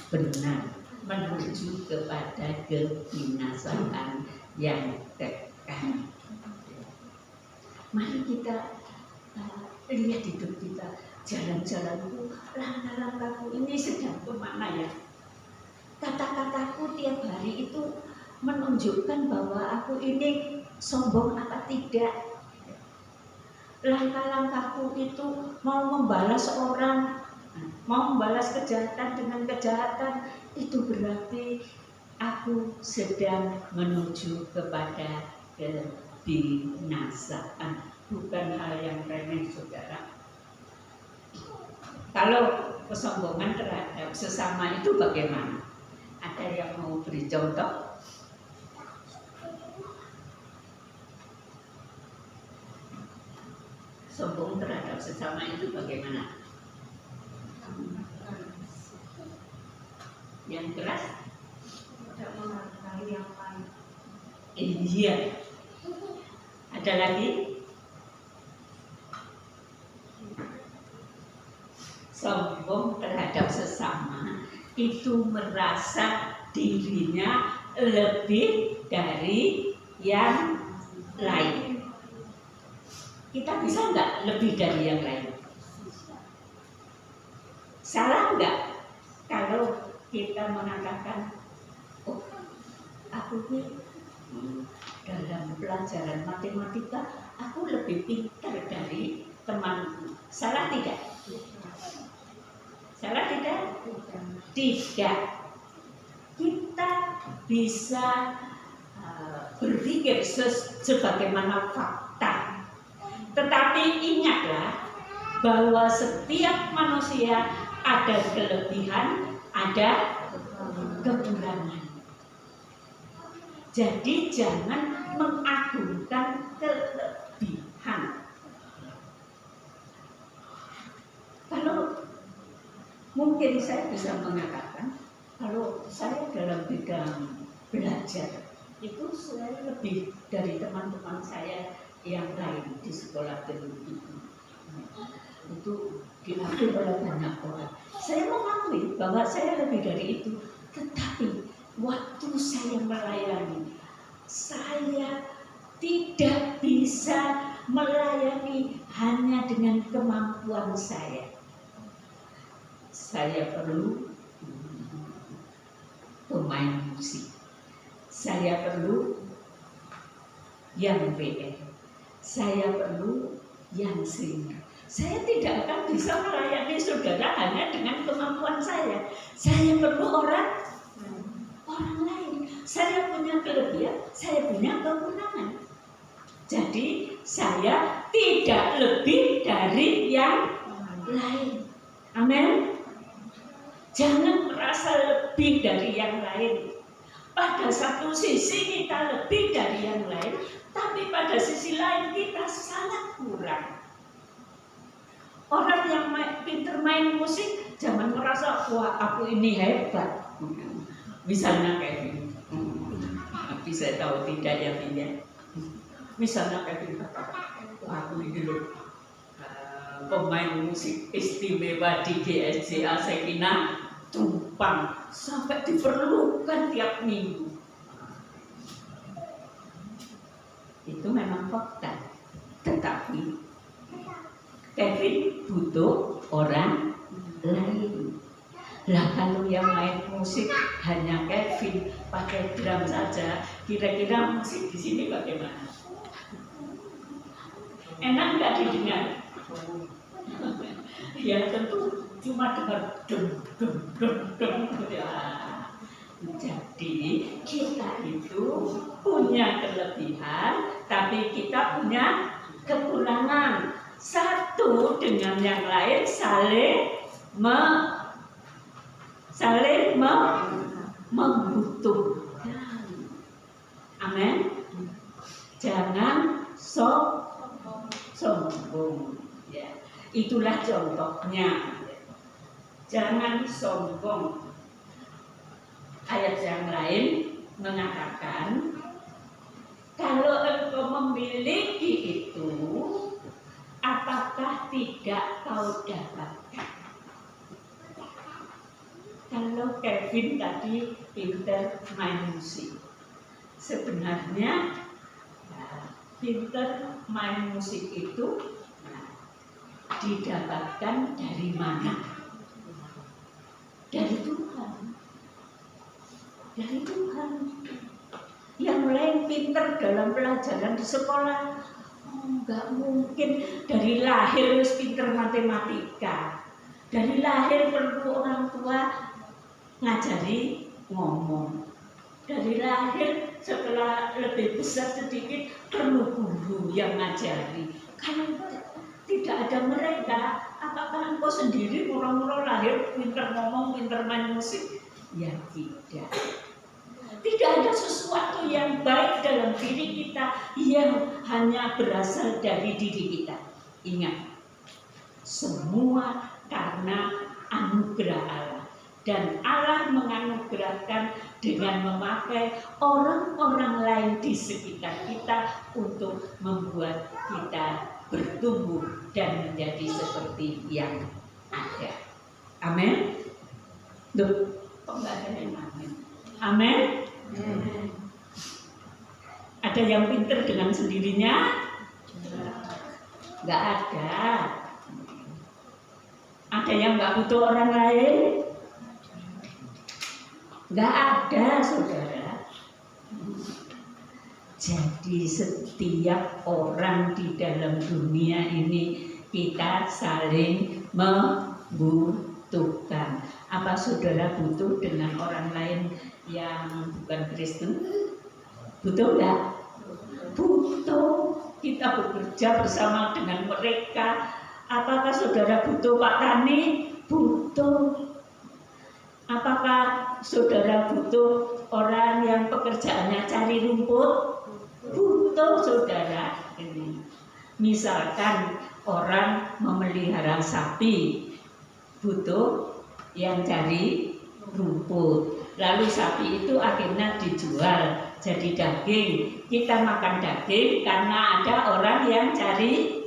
Speaker 3: Benar, menuju kepada kebinasaan yang kekal. Mari kita lihat hidup kita, jalan-jalanku, langkah-langkahku ini sedang kemana ya? Kata-kataku tiap hari itu menunjukkan bahwa aku ini sombong apa tidak? Langkah-langkahku itu mau membalas orang, mau membalas kejahatan dengan kejahatan, itu berarti aku sedang menuju kepada kebinasaan. Bukan hal yang remeh, saudara. Kalau kesombongan terhadap sesama itu bagaimana? Ada yang mau beri contoh? Sombong terhadap sesama itu bagaimana? Yang keras?
Speaker 2: Tidak menghargai yang lain.
Speaker 3: Iya. Ada lagi? Sombong terhadap sesama itu merasa dirinya lebih dari yang lain. Kita bisa nggak lebih dari yang lain? Salah nggak kalau kita mengatakan, oh, aku ini dalam pelajaran matematika aku lebih pintar dari temanku. Salah tidak? Salah tidak? Tidak. Kita bisa berpikir sebagaimana fakta. Tetapi ingatlah bahwa setiap manusia ada kelebihan, ada kekurangan. Jadi jangan mengagungkan kelebihan. Kalau mungkin saya bisa mengatakan, kalau saya dalam bidang belajar itu saya lebih dari teman-teman saya yang lain di sekolah teologi. Itu diakui oleh banyak orang. Saya mengakui bahwa saya lebih dari itu, tetapi waktu saya melayani, saya tidak bisa melayani hanya dengan kemampuan saya. Saya perlu pemain musik, saya perlu yang BM, saya perlu yang singer. Saya tidak akan bisa melayani saudara hanya dengan kemampuan saya. Saya perlu orang lain. Saya punya kelebihan, saya punya kekurangan. Jadi saya tidak lebih dari yang lain. Amin. Jangan merasa lebih dari yang lain. Pada satu sisi kita lebih dari yang lain, tapi pada sisi lain kita sangat kurang. Orang yang pintar main musik jangan merasa, wah aku ini hebat. Misalnya kayak gini. Tapi saya tahu tidak ya Bina. Misalnya kayak gini, wah aku ini loh pemain musik istimewa di GSJA Sekina Tumpang sampai diperlukan tiap minggu. Itu memang fakta. Tetapi Kevin butuh orang lain. Lah kalau yang main musik hanya Kevin pakai drum saja, kira-kira musik di sini bagaimana? Enak nggak didengar? Ya tentu cuma dengar dum dum dum dum. Ya. Jadi kita itu punya kelebihan, tapi kita punya kekurangan. Satu dengan yang lain saling membutuhkan. Amin. Jangan sombong. Ya. Itulah contohnya. Jangan sombong. Ayat yang lain mengatakan, kalau engkau memiliki itu, apakah tidak kau dapatkan? Kalau Kevin tadi pinter main musik, sebenarnya pinter main musik itu didapatkan dari mana? Dari Tuhan. Dari Tuhan. Yang lain pinter dalam pelajaran di sekolah, enggak mungkin dari lahir wis pinter matematika. Dari lahir perlu orang tua ngajari ngomong. Dari lahir setelah lebih besar sedikit perlu guru yang ngajari. Kalau tidak ada mereka, apakah engkau sendiri murah-murah lahir pinter ngomong, pinter main musik? Ya tidak. Tidak ada sesuatu yang baik dalam diri kita yang hanya berasal dari diri kita. Ingat, semua karena anugerah Allah. Dan Allah menganugerahkan dengan memakai orang-orang lain di sekitar kita untuk membuat kita bertumbuh dan menjadi seperti yang ada. Amin. Duh, kok nggak ada yang amin? Amin. Ada yang pinter dengan sendirinya? Nggak ada. Ada yang nggak butuh orang lain? Nggak ada, saudara. Jadi setiap orang di dalam dunia ini kita saling membutuhkan. Apa saudara butuh dengan orang lain yang bukan Kristen? Butuh nggak? Butuh. Kita bekerja bersama dengan mereka. Apakah saudara butuh Pak Tani? Butuh. Apakah saudara butuh orang yang pekerjaannya cari rumput? Butuh, saudara. Misalkan orang memelihara sapi, butuh yang cari rumput. Lalu sapi itu akhirnya dijual jadi daging. Kita makan daging karena ada orang yang cari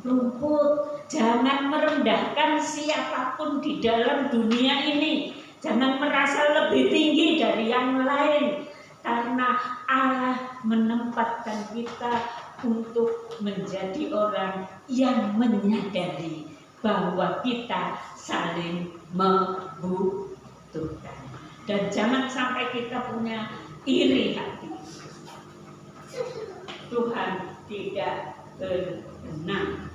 Speaker 3: rumput. Jangan merendahkan siapapun di dalam dunia ini. Jangan merasa lebih tinggi dari yang lain. Karena Allah menempatkan kita untuk menjadi orang yang menyadari bahwa kita saling membutuhkan. Dan jangan sampai kita punya iri hati. Tuhan tidak berkenan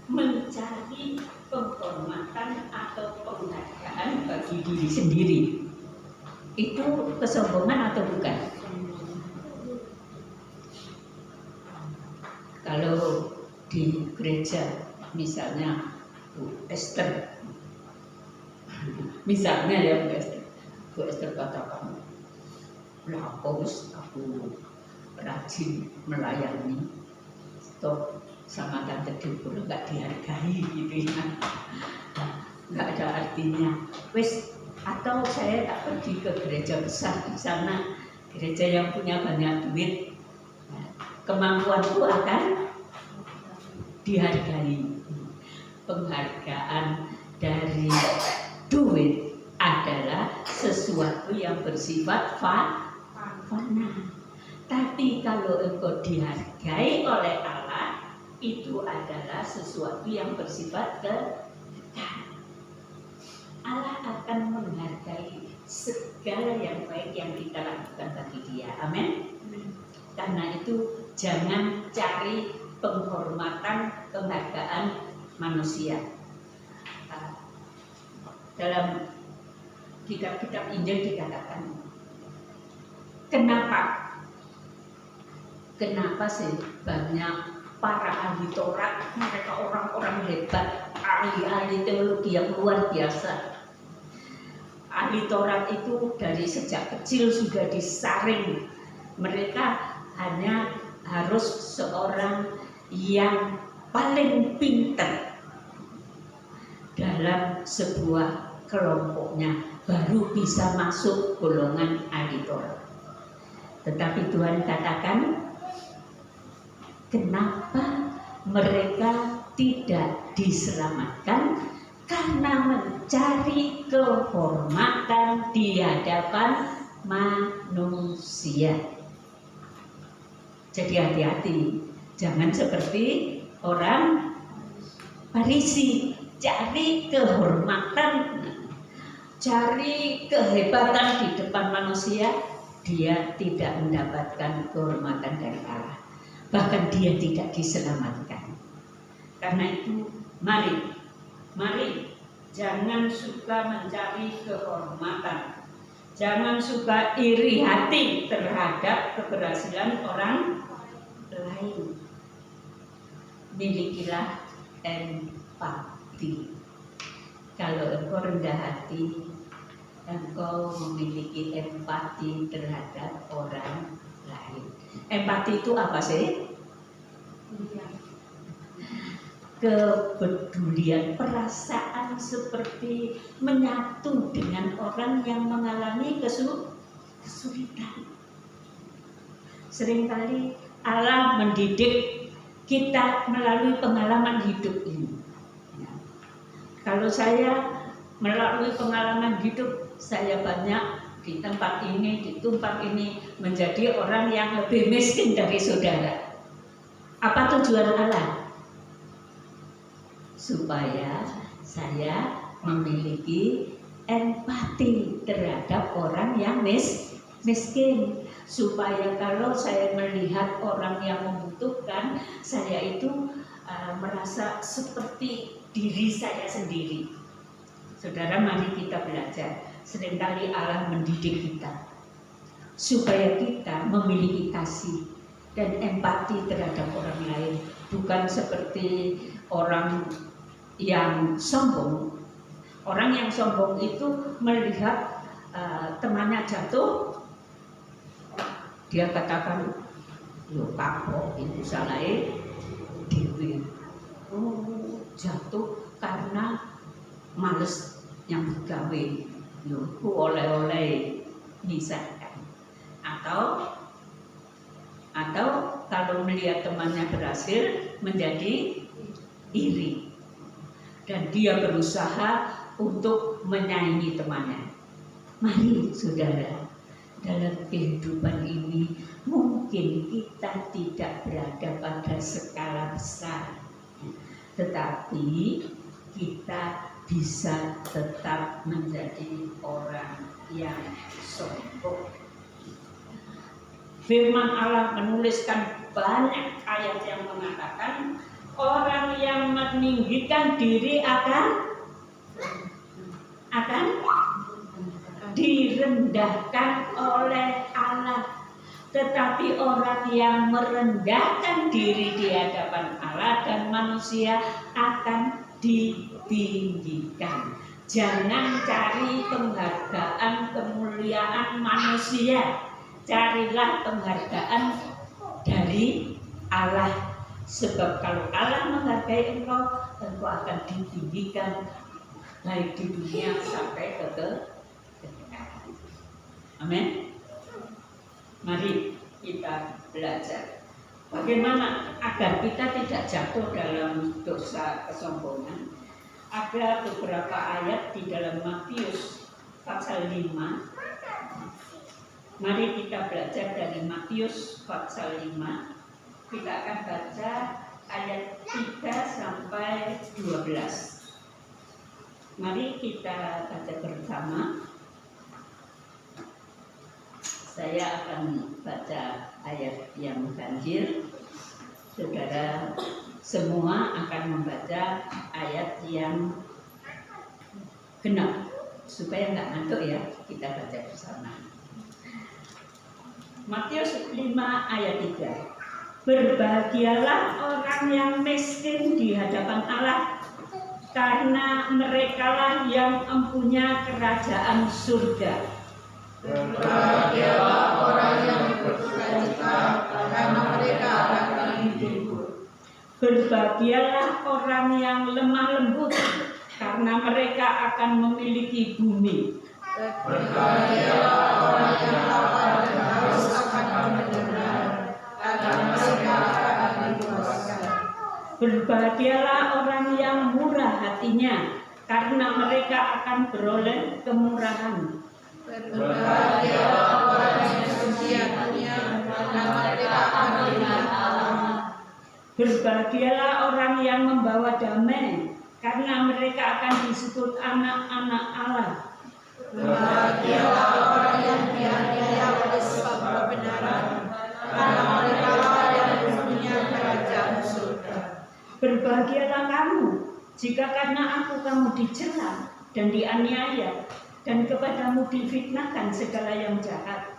Speaker 3: mencari penghormatan atau penghargaan bagi diri sendiri. Itu kesombongan atau bukan? Kalau di gereja misalnya Bu Esther, misalnya ya Bu Esther katakan, lah aku rajin melayani, stop sama Tante Deborah nggak dihargai gitu ya, nggak ada artinya. Wes, atau saya tak pergi ke gereja besar di sana, gereja yang punya banyak duit, kemampuanku akan dihargai. Penghargaan dari duit adalah sesuatu yang bersifat fana. Tapi kalau engkau dihargai oleh Allah, itu adalah sesuatu yang bersifat kekal. Allah akan menghargai segala yang baik yang kita lakukan bagi Dia. Amin. Karena itu jangan cari penghormatan, penghargaan manusia. Dalam kitab-kitab Injil dikatakan, kenapa sih banyak para ahli Taurat, mereka orang-orang hebat, ahli-ahli teologi yang luar biasa. Ahli Taurat itu dari sejak kecil sudah disaring. Mereka hanya harus seorang yang paling pintar dalam sebuah kelompoknya, baru bisa masuk golongan ahli Taurat. Tetapi Tuhan katakan, kenapa mereka tidak diselamatkan? Karena mencari kehormatan di hadapan manusia. Jadi hati-hati, jangan seperti orang Farisi, cari kehormatan, cari kehebatan di depan manusia, dia tidak mendapatkan kehormatan dari Allah. Bahkan dia tidak diselamatkan. Karena itu mari jangan suka mencari kehormatan. Jangan suka iri hati terhadap keberhasilan orang lain. Milikilah empati. Kalau engkau rendah hati, engkau memiliki empati terhadap orang lain. Empati itu apa sih? Kepedulian, perasaan seperti menyatu dengan orang yang mengalami kesulitan. Seringkali Allah mendidik kita melalui pengalaman hidup ini. Kalau saya melalui pengalaman hidup, saya banyak di tempat ini menjadi orang yang lebih miskin dari saudara. Apa tujuan Allah? Supaya saya memiliki empati terhadap orang yang miskin. Supaya kalau saya melihat orang yang membutuhkan, saya itu merasa seperti diri saya sendiri. Saudara, mari kita belajar. Seringkali Allah mendidik kita supaya kita memiliki kasih dan empati terhadap orang lain, bukan seperti orang yang sombong. Orang yang sombong itu melihat temannya jatuh, dia katakan, "Yo kapok, itu salahnya dewe. Oh, jatuh karena males yang gawe. Yo oleh-oleh misalkan." Atau kalau melihat temannya berhasil menjadi iri dan dia berusaha untuk menyaingi temannya. Mari saudara, dalam kehidupan ini mungkin kita tidak berada pada skala besar, tetapi kita bisa tetap menjadi orang yang sombong. Firman Allah menuliskan banyak ayat yang mengatakan orang yang meninggikan diri akan direndahkan oleh Allah, tetapi orang yang merendahkan diri di hadapan Allah dan manusia akan ditinggikan. Jangan cari penghargaan, kemuliaan manusia. Carilah penghargaan dari Allah. Sebab kalau Allah menghargai engkau akan ditinggikan baik di dunia sampai ke kekekalan. Amin. Mari kita belajar bagaimana agar kita tidak jatuh dalam dosa kesombongan. Ada beberapa ayat di dalam Matius pasal 5 Mari kita belajar dari Matius pasal 5. Kita akan baca ayat 3 sampai 12. Mari kita baca bersama. Saya akan baca ayat yang ganjil. Saudara semua akan membaca ayat yang genap supaya nggak ngantuk ya. Kita baca bersama. Matius 5 ayat 3. Berbahagialah orang yang miskin di hadapan Allah, karena merekalah yang mempunyai kerajaan surga.
Speaker 7: Berbahagialah orang yang bersukacita, karena mereka akan dihibur.
Speaker 3: Berbahagialah orang yang lemah lembut, karena mereka akan memiliki bumi.
Speaker 7: Berbahagialah orang yang lapar dan haus akan kebenaran, karena mereka akan dipuaskan.
Speaker 3: Berbahagialah orang yang murah hatinya, karena mereka akan beroleh kemurahan.
Speaker 7: Berbahagialah orang yang suci hatinya, karena mereka akan melihat Allah.
Speaker 3: Berbahagialah orang yang membawa damai, karena mereka akan disebut anak-anak Allah.
Speaker 7: Berbahagialah orang yang dianiaya oleh sebab kebenaran, karena mereka lah yang mempunyai kerajaan surga.
Speaker 3: Berbahagialah kamu, jika karena aku kamu dicela dan dianiaya, dan kepadamu difitnahkan segala yang jahat.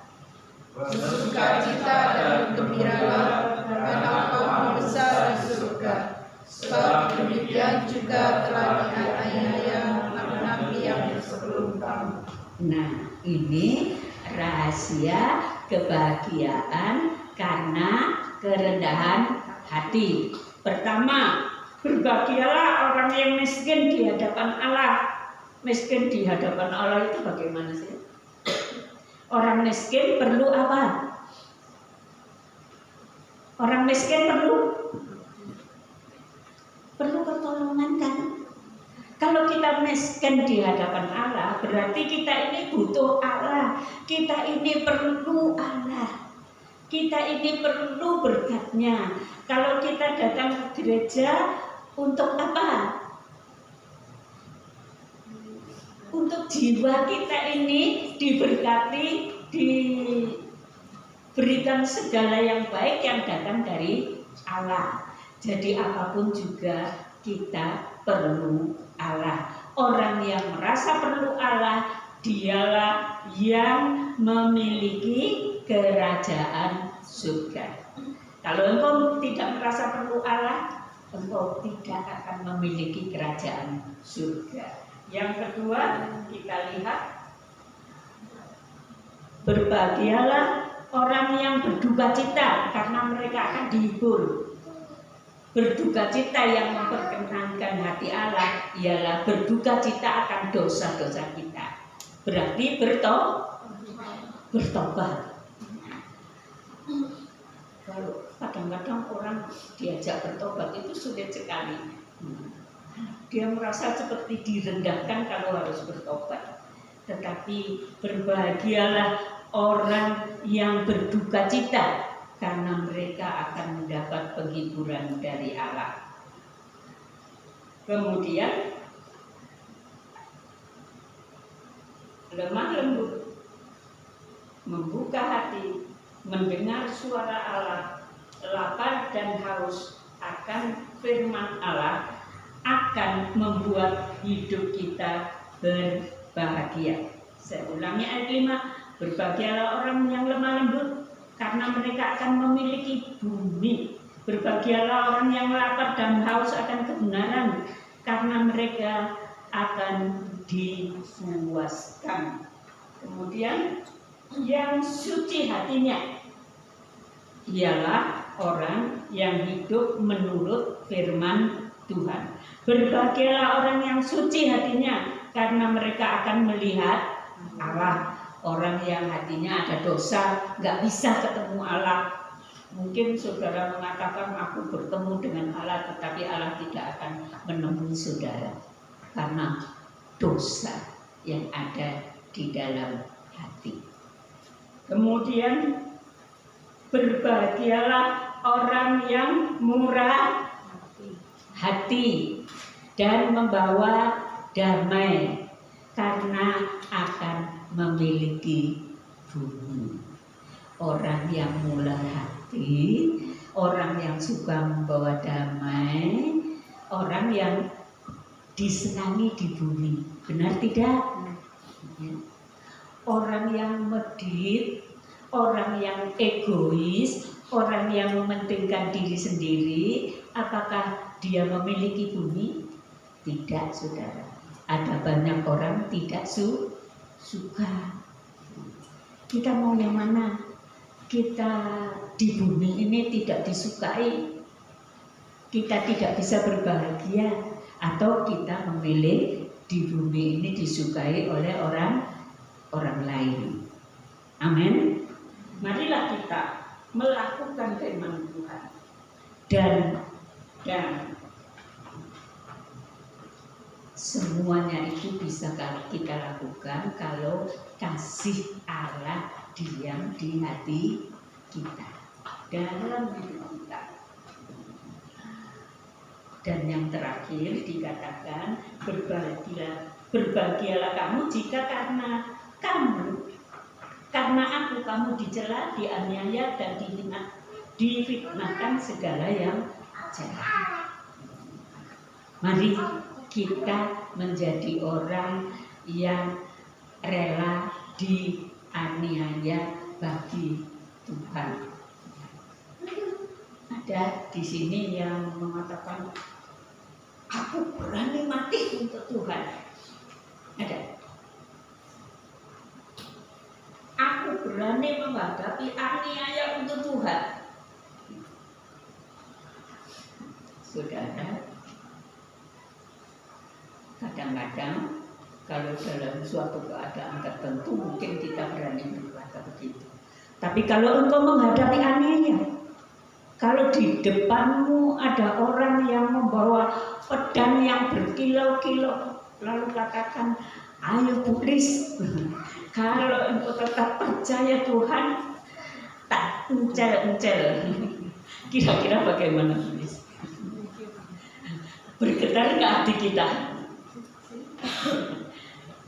Speaker 7: Bersukacita dan gembiralah, karena engkau besar di surga. Sebab demikian juga telah dianiaya nabi-nabi yang sebelum kamu.
Speaker 3: Nah, ini rahasia kebahagiaan karena kerendahan hati. Pertama, berbahagialah orang yang miskin di hadapan Allah. Miskin di hadapan Allah itu bagaimana sih? Orang miskin perlu apa? Orang miskin perlu pertolongan kan? Kalau kita miskin di hadapan Allah, berarti kita ini butuh Allah. Kita ini perlu Allah. Kita ini perlu berkatnya. Kalau kita datang ke gereja untuk apa? Untuk jiwa kita ini diberkati, diberikan segala yang baik yang datang dari Allah. Jadi apapun juga kita perlu Allah. Orang yang merasa perlu Allah, dialah yang memiliki kerajaan surga. Kalau engkau tidak merasa perlu Allah, engkau tidak akan memiliki kerajaan surga. Yang kedua, kita lihat, berbahagialah orang yang berduka cita, karena mereka akan dihibur. Berduka cita yang memperkenankan hati Allah ialah berduka cita akan dosa-dosa kita. Berarti bertobat. Kalau kadang-kadang orang diajak bertobat itu sulit sekali. Dia merasa seperti direndahkan kalau harus bertobat. Tetapi berbahagialah orang yang berduka cita, karena mereka akan mendapat penghiburan dari Allah. Kemudian lemah lembut, membuka hati, mendengar suara Allah, lapar dan haus akan firman Allah, akan membuat hidup kita berbahagia. Saya ulangi ayat 5. Berbahagialah orang yang lemah lembut, karena mereka akan memiliki bumi. Berbahagialah orang yang lapar dan haus akan kebenaran, karena mereka akan dipuaskan. Kemudian yang suci hatinya ialah orang yang hidup menurut firman Tuhan. Berbahagialah orang yang suci hatinya, karena mereka akan melihat Allah. Orang yang hatinya ada dosa, nggak bisa ketemu Allah. Mungkin saudara mengatakan aku bertemu dengan Allah, tetapi Allah tidak akan menemui saudara karena dosa yang ada di dalam hati. Kemudian berbahagialah orang yang murah hati dan membawa damai, karena akan memiliki bumi. Orang yang murah hati, orang yang suka membawa damai, orang yang disenangi di bumi. Benar tidak? Orang yang medit, orang yang egois, orang yang mementingkan diri sendiri, apakah dia memiliki bumi? Tidak, saudara. Ada banyak orang tidak suka. Kita mau yang mana? Kita di bumi ini tidak disukai, kita tidak bisa berbahagia, atau kita memilih di bumi ini disukai oleh orang lain. Amin. Marilah kita melakukan firman Tuhan dan semuanya itu bisa kita lakukan kalau kasih Allah diam di hati kita, dalam hidup kita. Dan yang terakhir dikatakan, berbahagialah kamu jika karena aku kamu dicela, dianiaya dan difitnahkan segala yang jahat. Mari kita menjadi orang yang rela dianiaya bagi Tuhan. Ada di sini yang mengatakan, aku berani mati untuk Tuhan. Ada. Aku berani menghadapi aniaya untuk Tuhan. Saudara, kadang-kadang kalau dalam suatu keadaan tertentu mungkin kita berani berkata begitu. Tapi kalau engkau menghadapi aniaya, kalau di depanmu ada orang yang membawa pedang yang berkilau-kilau, lalu katakan, ayo Bulis, kalau engkau tetap percaya Tuhan, tak encel-encel. Kira-kira bagaimana Bulis? Bergetar ke hati kita?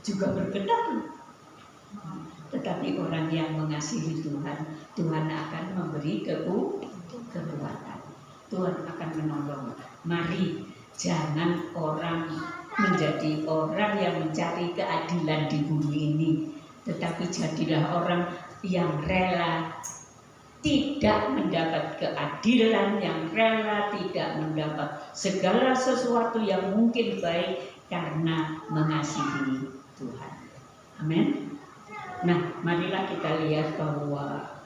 Speaker 3: Juga bergetar. Tetapi orang yang mengasihi Tuhan, Tuhan akan memberi kekuatan. Tuhan akan menolong. Mari jangan orang menjadi orang yang mencari keadilan di bumi ini, tetapi jadilah orang yang rela tidak mendapat keadilan, yang rela tidak mendapat segala sesuatu yang mungkin baik karena mengasihi Tuhan. Amin. Nah, marilah kita lihat bahwa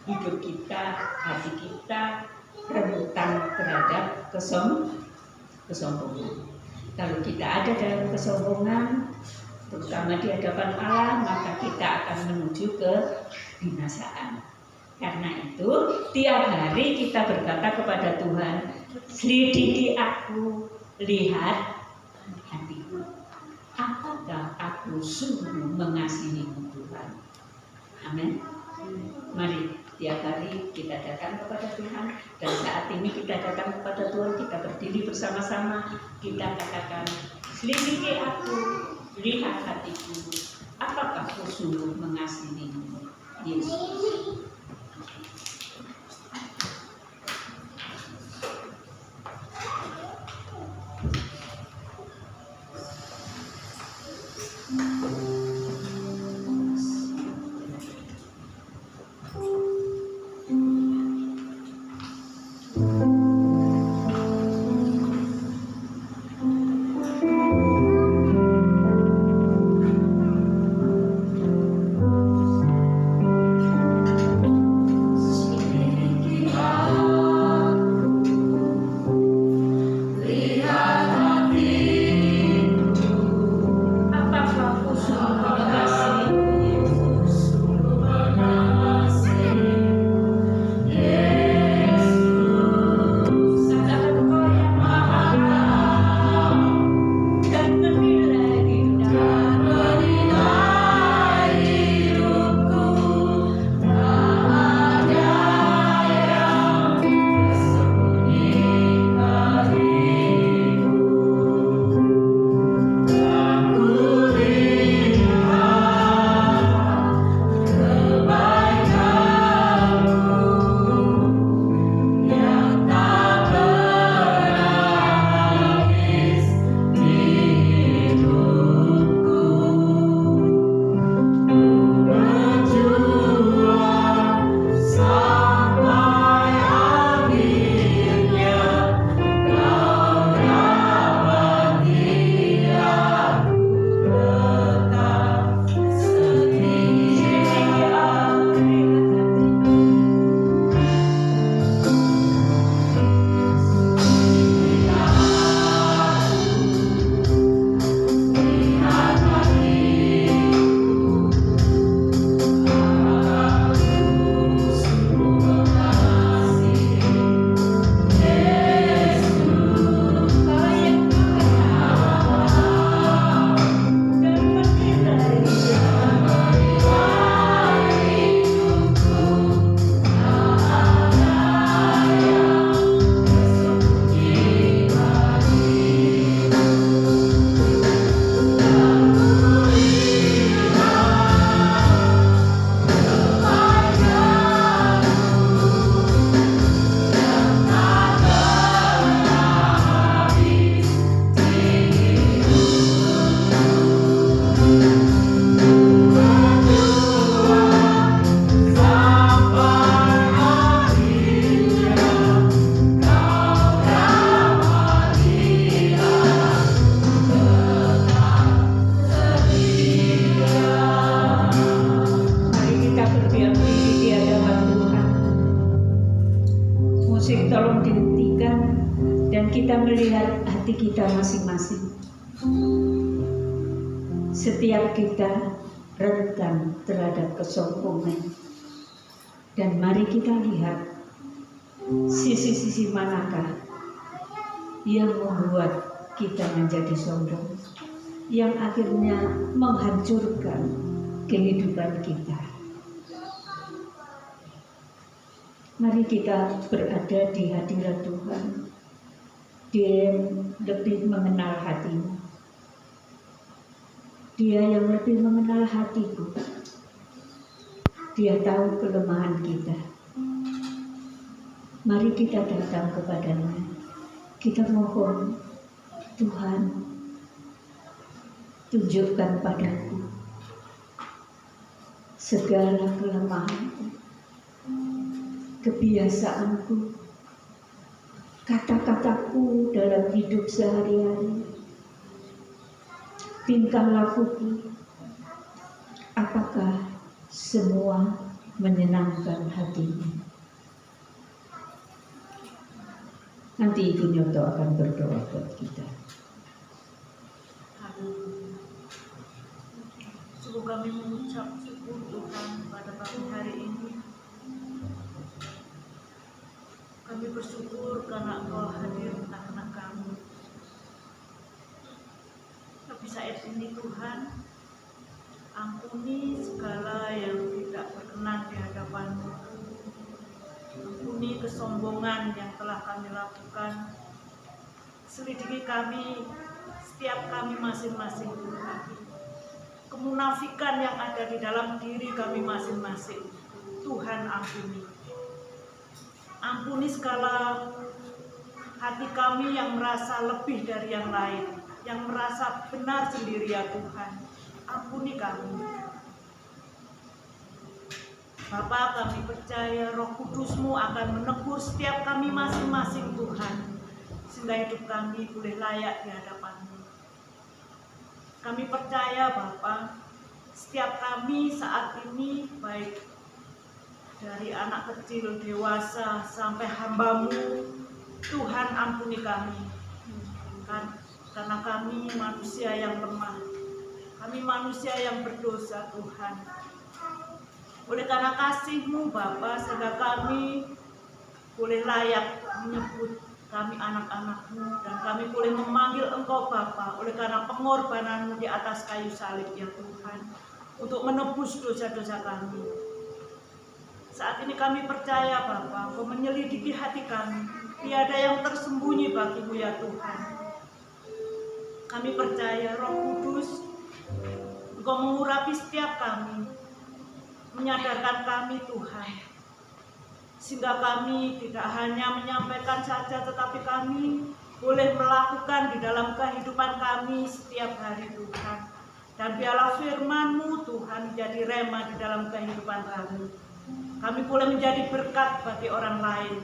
Speaker 3: hidup kita, hati kita rentan terhadap kesombongan. Kalau kita ada dalam kesombongan, terutama di hadapan Allah, maka kita akan menuju ke binasaan. Karena itu, tiap hari kita berkata kepada Tuhan, selidiki aku, lihat hatiku. Apakah aku sungguh mengasihimu Tuhan? Amin. Mari tiap hari kita datang kepada Tuhan, dan saat ini kita datang kepada Tuhan, kita berdiri bersama-sama, kita katakan, selidiki aku, lihat hatiku, apakah aku sungguh mengasihimu Yesus. musik tolong dihentikan dan kita melihat hati kita masing-masing. Setiap kita rentan terhadap kesombongan. Dan mari kita lihat sisi-sisi manakah yang membuat kita menjadi sombong, yang akhirnya menghancurkan kehidupan kita. Mari kita berada di hadirat Tuhan. Dia yang lebih mengenal hatimu. Dia yang lebih mengenal hatiku. Dia tahu kelemahan kita. Mari kita datang kepadanya. Kita mohon, Tuhan, tunjukkan padaku segala kelemahanku, kebiasaanku, kata-kataku dalam hidup sehari-hari, tingkah lakuku, apakah semua menyenangkan hatimu? Nanti Ibu Nyoto akan berdoa buat kita.
Speaker 2: Sungguh kami mengucap syukur Tuhan pada pagi hari ini. Kami bersyukur karena Engkau hadir di tengah-tengah kami. Tapi saat ini Tuhan, ampuni segala yang tidak berkenan di hadapan-Mu. Ampuni kesombongan yang telah kami lakukan. Selidiki kami, setiap kami masing-masing Tuhan. Kemunafikan yang ada di dalam diri kami masing-masing, Tuhan ampuni. Ampuni segala hati kami yang merasa lebih dari yang lain, yang merasa benar sendiri ya Tuhan. Ampuni kami. Bapa, kami percaya Roh Kudus-Mu akan menegur setiap kami masing-masing Tuhan, sehingga hidup kami boleh layak di hadapan-Mu. Kami percaya Bapa, setiap kami saat ini, baik dari anak kecil, dewasa, sampai hamba-Mu, Tuhan ampuni kami. Karena kami manusia yang lemah, kami manusia yang berdosa Tuhan. Oleh karena kasih-Mu Bapa, sehingga kami boleh layak menyebut kami anak-anak-Mu, dan kami boleh memanggil Engkau Bapa oleh karena pengorbanan-Mu di atas kayu salib ya Tuhan, untuk menebus dosa-dosa kami. Saat ini kami percaya Bapa, Engkau menyelidiki hati kami, tiada yang tersembunyi bagi-Mu ya Tuhan. Kami percaya Roh Kudus, Engkau mengurapi setiap kami, menyadarkan kami Tuhan, sehingga kami tidak hanya menyampaikan saja, tetapi kami boleh melakukan di dalam kehidupan kami setiap hari Tuhan. Dan biarlah firman-Mu Tuhan menjadi rema di dalam kehidupan kami. Kami boleh menjadi berkat bagi orang lain.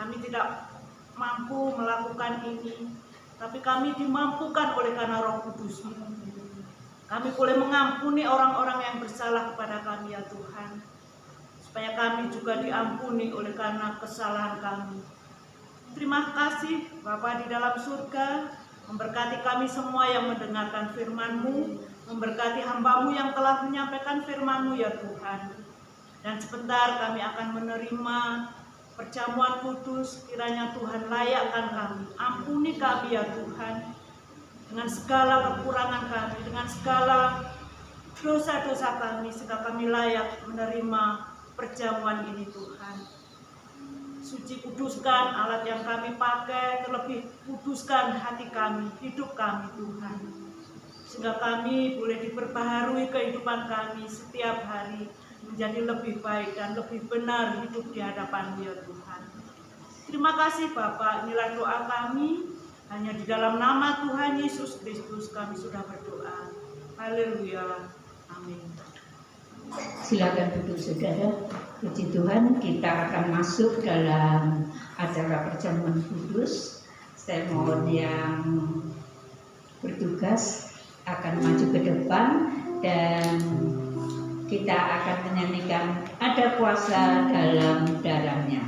Speaker 2: Kami tidak mampu melakukan ini, tapi kami dimampukan oleh karena Roh Kudus-Mu. Kami boleh mengampuni orang-orang yang bersalah kepada kami ya Tuhan, supaya kami juga diampuni oleh karena kesalahan kami. Terima kasih Bapa di dalam surga, memberkati kami semua yang mendengarkan firman-Mu, memberkati hamba-Mu yang telah menyampaikan firman-Mu ya Tuhan. Dan sebentar kami akan menerima perjamuan kudus, kiranya Tuhan layakkan kami, ampuni kami ya Tuhan, dengan segala kekurangan kami, dengan segala dosa-dosa kami, sehingga kami layak menerima perjamuan ini Tuhan. Suci kuduskan alat yang kami pakai, terlebih kuduskan hati kami, hidup kami Tuhan, sehingga kami boleh diperbaharui kehidupan kami setiap hari, menjadi lebih baik dan lebih benar hidup di hadapan-Mu ya Tuhan. Terima kasih Bapa, inilah doa kami, hanya di dalam nama Tuhan Yesus Kristus kami sudah berdoa. Haleluya. Amin.
Speaker 3: Silakan duduk saudara. Puji Tuhan, kita akan masuk dalam acara perjamuan kudus. Saya mohon yang bertugas akan maju ke depan dan kita akan menyanyikan Ada Kuasa Dalam Darahnya.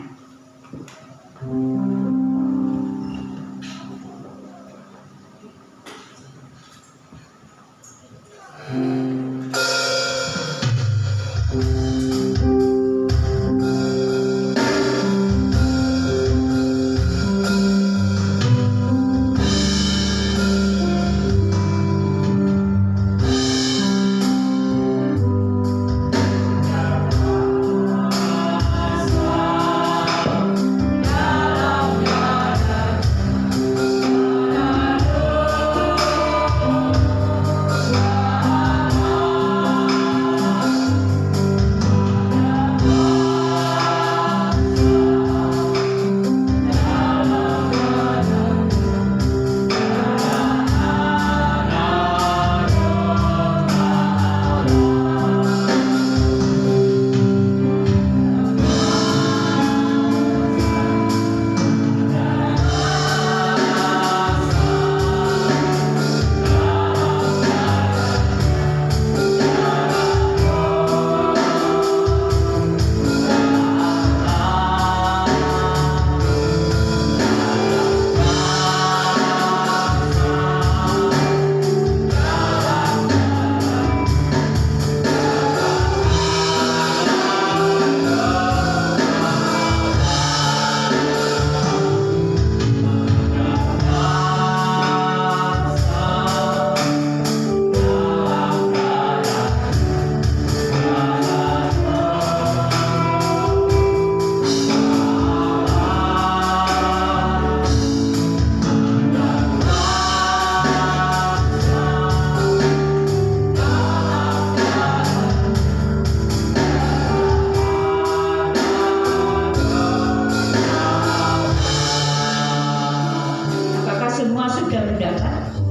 Speaker 3: Semua sudah mendapat.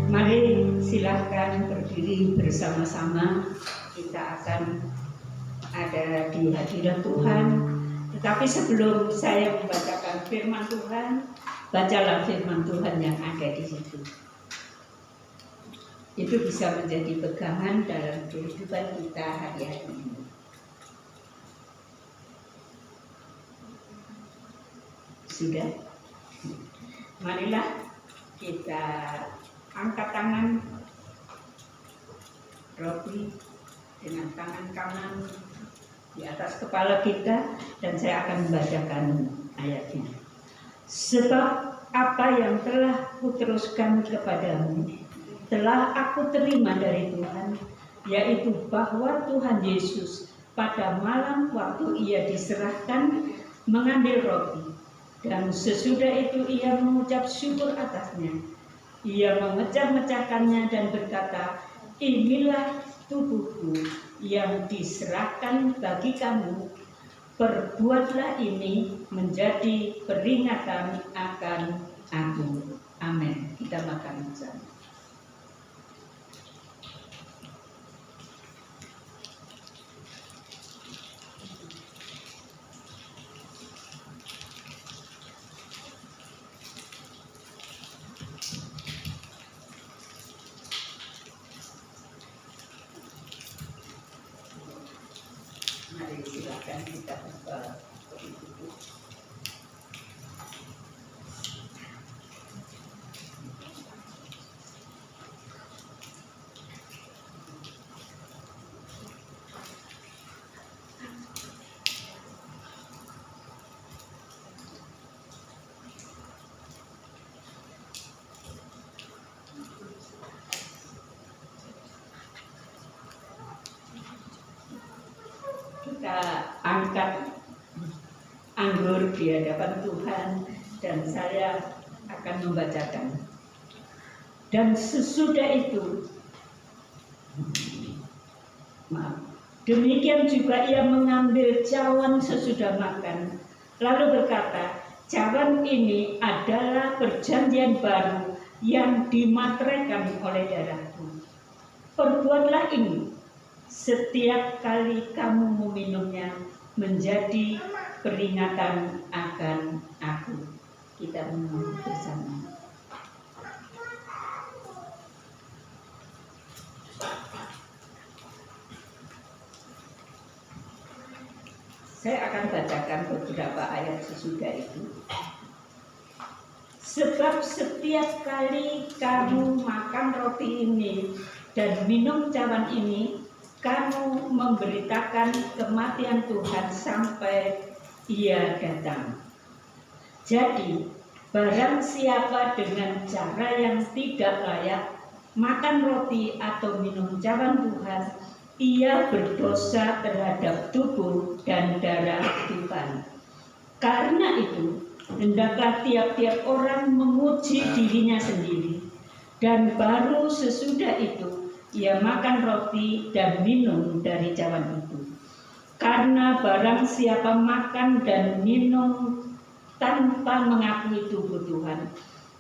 Speaker 3: Mari silahkan berdiri bersama-sama. Kita akan ada di hadirat Tuhan. Tetapi sebelum saya membacakan firman Tuhan, bacalah firman Tuhan yang ada di situ. Itu bisa menjadi pegangan dalam kehidupan kita hari-hari ini. Sudah? Marilah kita angkat tangan Robi dengan tangan kanan di atas kepala kita, dan saya akan membacakan ayatnya. Sebab apa yang telah kuteruskan kepadamu telah aku terima dari Tuhan, yaitu bahwa Tuhan Yesus pada malam waktu ia diserahkan mengambil roti, dan sesudah itu ia mengucap syukur atasnya. Ia memecah-mecahkannya dan berkata, inilah tubuhku yang diserahkan bagi kamu. Perbuatlah ini menjadi peringatan akan aku. Amin. Kita makan bersama. Mari silakan kita buka. Kita angkat anggur di hadapan Tuhan, dan saya akan membacakan. Dan sesudah itu, demikian juga ia mengambil cawan sesudah makan, lalu berkata, cawan ini adalah perjanjian baru yang dimateraikan oleh darahku. Perbuatlah ini setiap kali kamu meminumnya menjadi peringatan akan aku. Kita minum bersama. Saya akan bacakan beberapa ayat sesudah itu. Sebab setiap kali kamu makan roti ini dan minum cawan ini, kamu memberitakan kematian Tuhan sampai Ia datang. Jadi, barang siapa dengan cara yang tidak layak makan roti atau minum cawan Tuhan, ia berdosa terhadap tubuh dan darah Tuhan. Karena itu, hendaklah tiap-tiap orang menguji dirinya sendiri, dan baru sesudah itu ia makan roti dan minum dari cawan itu. Karena barang siapa makan dan minum tanpa mengakui tubuh Tuhan,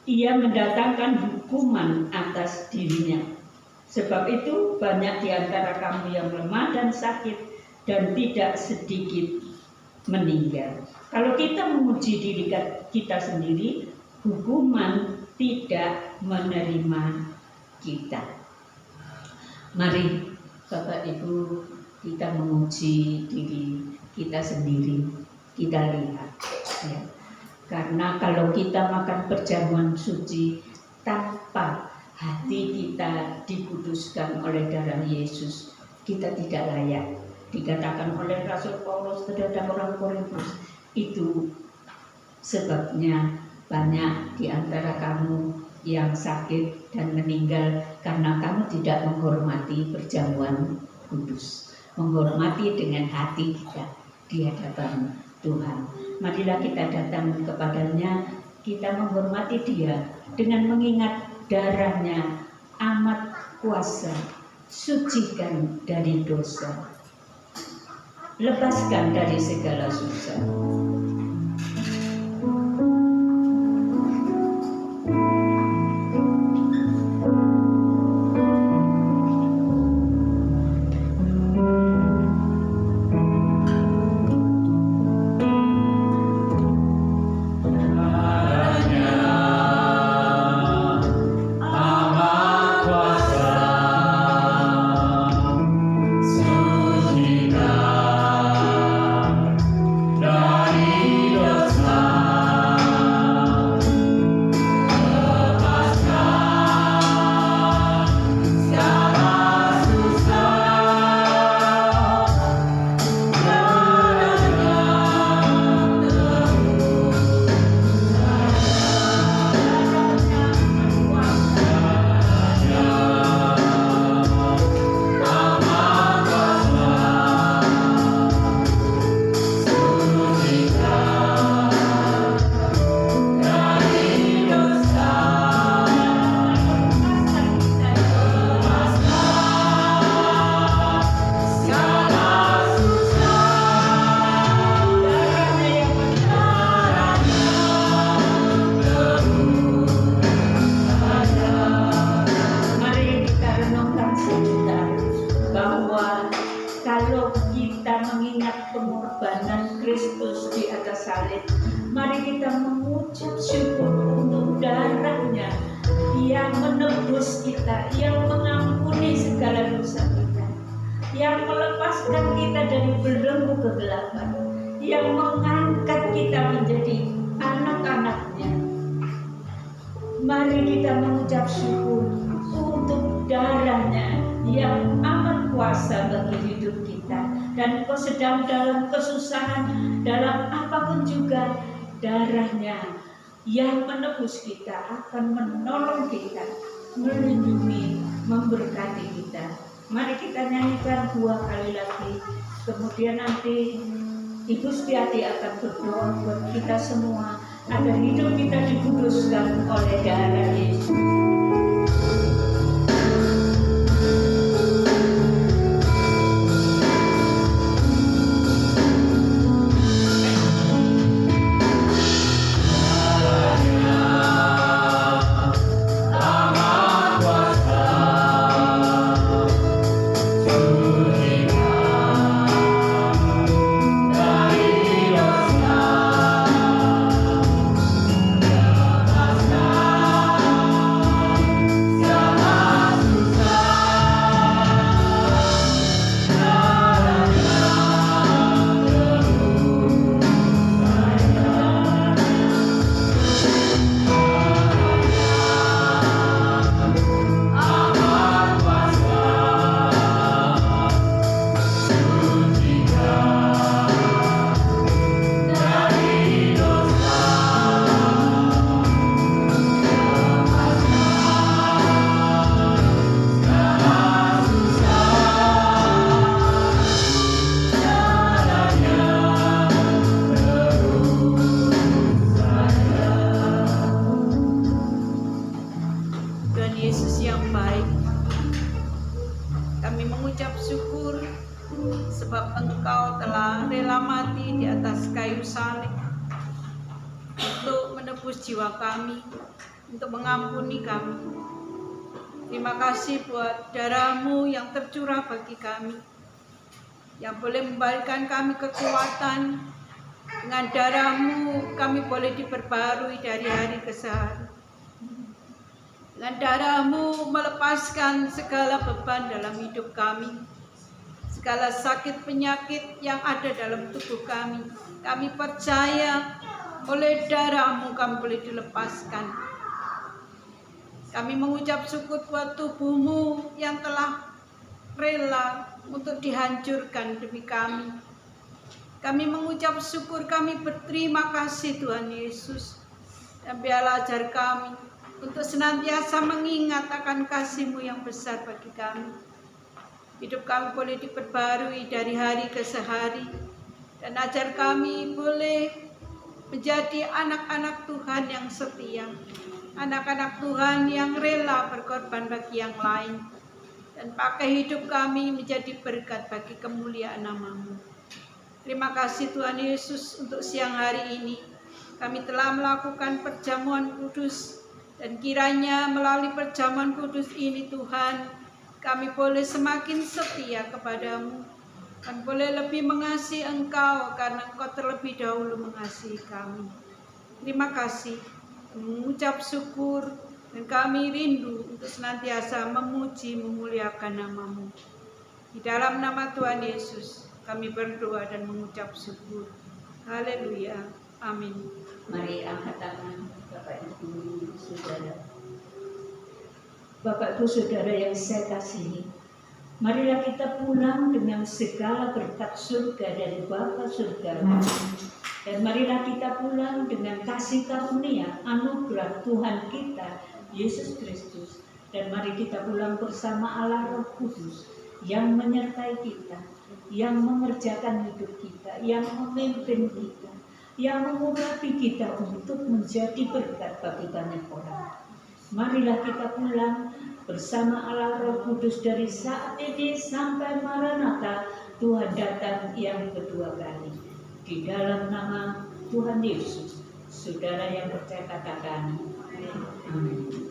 Speaker 3: ia mendatangkan hukuman atas dirinya. Sebab itu banyak di antara kamu yang lemah dan sakit, dan tidak sedikit meninggal. Kalau kita menguji diri kita sendiri, hukuman tidak menerima kita. Mari Bapak Ibu, kita menguji diri kita sendiri, kita lihat ya. Karena kalau kita makan perjamuan suci tanpa hati kita dikuduskan oleh darah Yesus, kita tidak layak. Dikatakan oleh Rasul Paulus terhadap orang Korintus, itu sebabnya banyak di antara kamu yang sakit dan meninggal karena kamu tidak menghormati perjamuan kudus, menghormati dengan hati kita di hadapan Tuhan. Marilah kita datang kepadanya, kita menghormati Dia dengan mengingat darahnya amat kuasa, sucikan dari dosa, lepaskan dari segala susah. Pengorbanan Kristus di atas salib, mari kita mengucap syukur untuk darahnya yang menebus kita, yang mengampuni segala dosa kita, yang melepaskan kita dari belenggu kegelapan, yang mengangkat kita menjadi anak-anaknya. Mari kita mengucap syukur untuk darahnya yang amat kuasa bagi hidup kita. Dan kau sedang dalam kesusahan, dalam apapun juga, darahnya yang menebus kita akan menolong kita, melindungi, memberkati kita. Mari kita nyanyikan 2 kali lagi. Kemudian nanti Ibu Setiati akan berdoa buat kita semua agar hidup kita dikuduskan oleh darah Yesus.
Speaker 7: Lepaskan sebab Engkau telah rela mati di atas kayu salib untuk menebus jiwa kami, untuk mengampuni kami. Terima kasih buat darah-Mu yang tercurah bagi kami, yang boleh memberikan kami kekuatan. Dengan darah-Mu kami boleh diperbarui dari hari ke hari. Dengan darah-Mu melepaskan segala beban dalam hidup kami, segala sakit penyakit yang ada dalam tubuh kami. Kami percaya oleh darah-Mu kami boleh dilepaskan. Kami mengucap syukur buat tubuh-Mu yang telah rela untuk dihancurkan demi kami. Kami mengucap syukur, kami berterima kasih Tuhan Yesus. Dan biarlah ajar kami untuk senantiasa mengingat akan kasih-Mu yang besar bagi kami. Hidup kami boleh diperbarui dari hari ke hari. Dan ajar kami boleh menjadi anak-anak Tuhan yang setia. Anak-anak Tuhan yang rela berkorban bagi yang lain. Dan pakai hidup kami menjadi berkat bagi kemuliaan nama-Mu. Terima kasih Tuhan Yesus untuk siang hari ini. Kami telah melakukan perjamuan kudus. Dan kiranya melalui perjamuan kudus ini Tuhan, kami boleh semakin setia kepada-Mu. Kami boleh lebih mengasihi Engkau karena Engkau terlebih dahulu mengasihi kami. Terima kasih. Mengucap syukur dan kami rindu untuk senantiasa memuji, memuliakan nama-Mu. Di dalam nama Tuhan Yesus kami berdoa dan mengucap syukur. Haleluya. Amin.
Speaker 3: Mari angkat tangan Bapak Ibu Saudara. Bapak Ibu Saudara yang saya kasihi, marilah kita pulang dengan segala berkat surga dari Bapa surga. Dan marilah kita pulang dengan kasih karunia anugerah Tuhan kita Yesus Kristus. Dan mari kita pulang bersama Allah Roh Kudus yang menyertai kita, yang mengerjakan hidup kita, yang memimpin kita, yang mengurapi kita untuk menjadi berkat bagi banyak orang. Marilah kita pulang bersama Allah Roh Kudus dari saat ini sampai Maranatha, Tuhan datang yang kedua kali. Di dalam nama Tuhan Yesus, saudara yang percaya katakan, amin.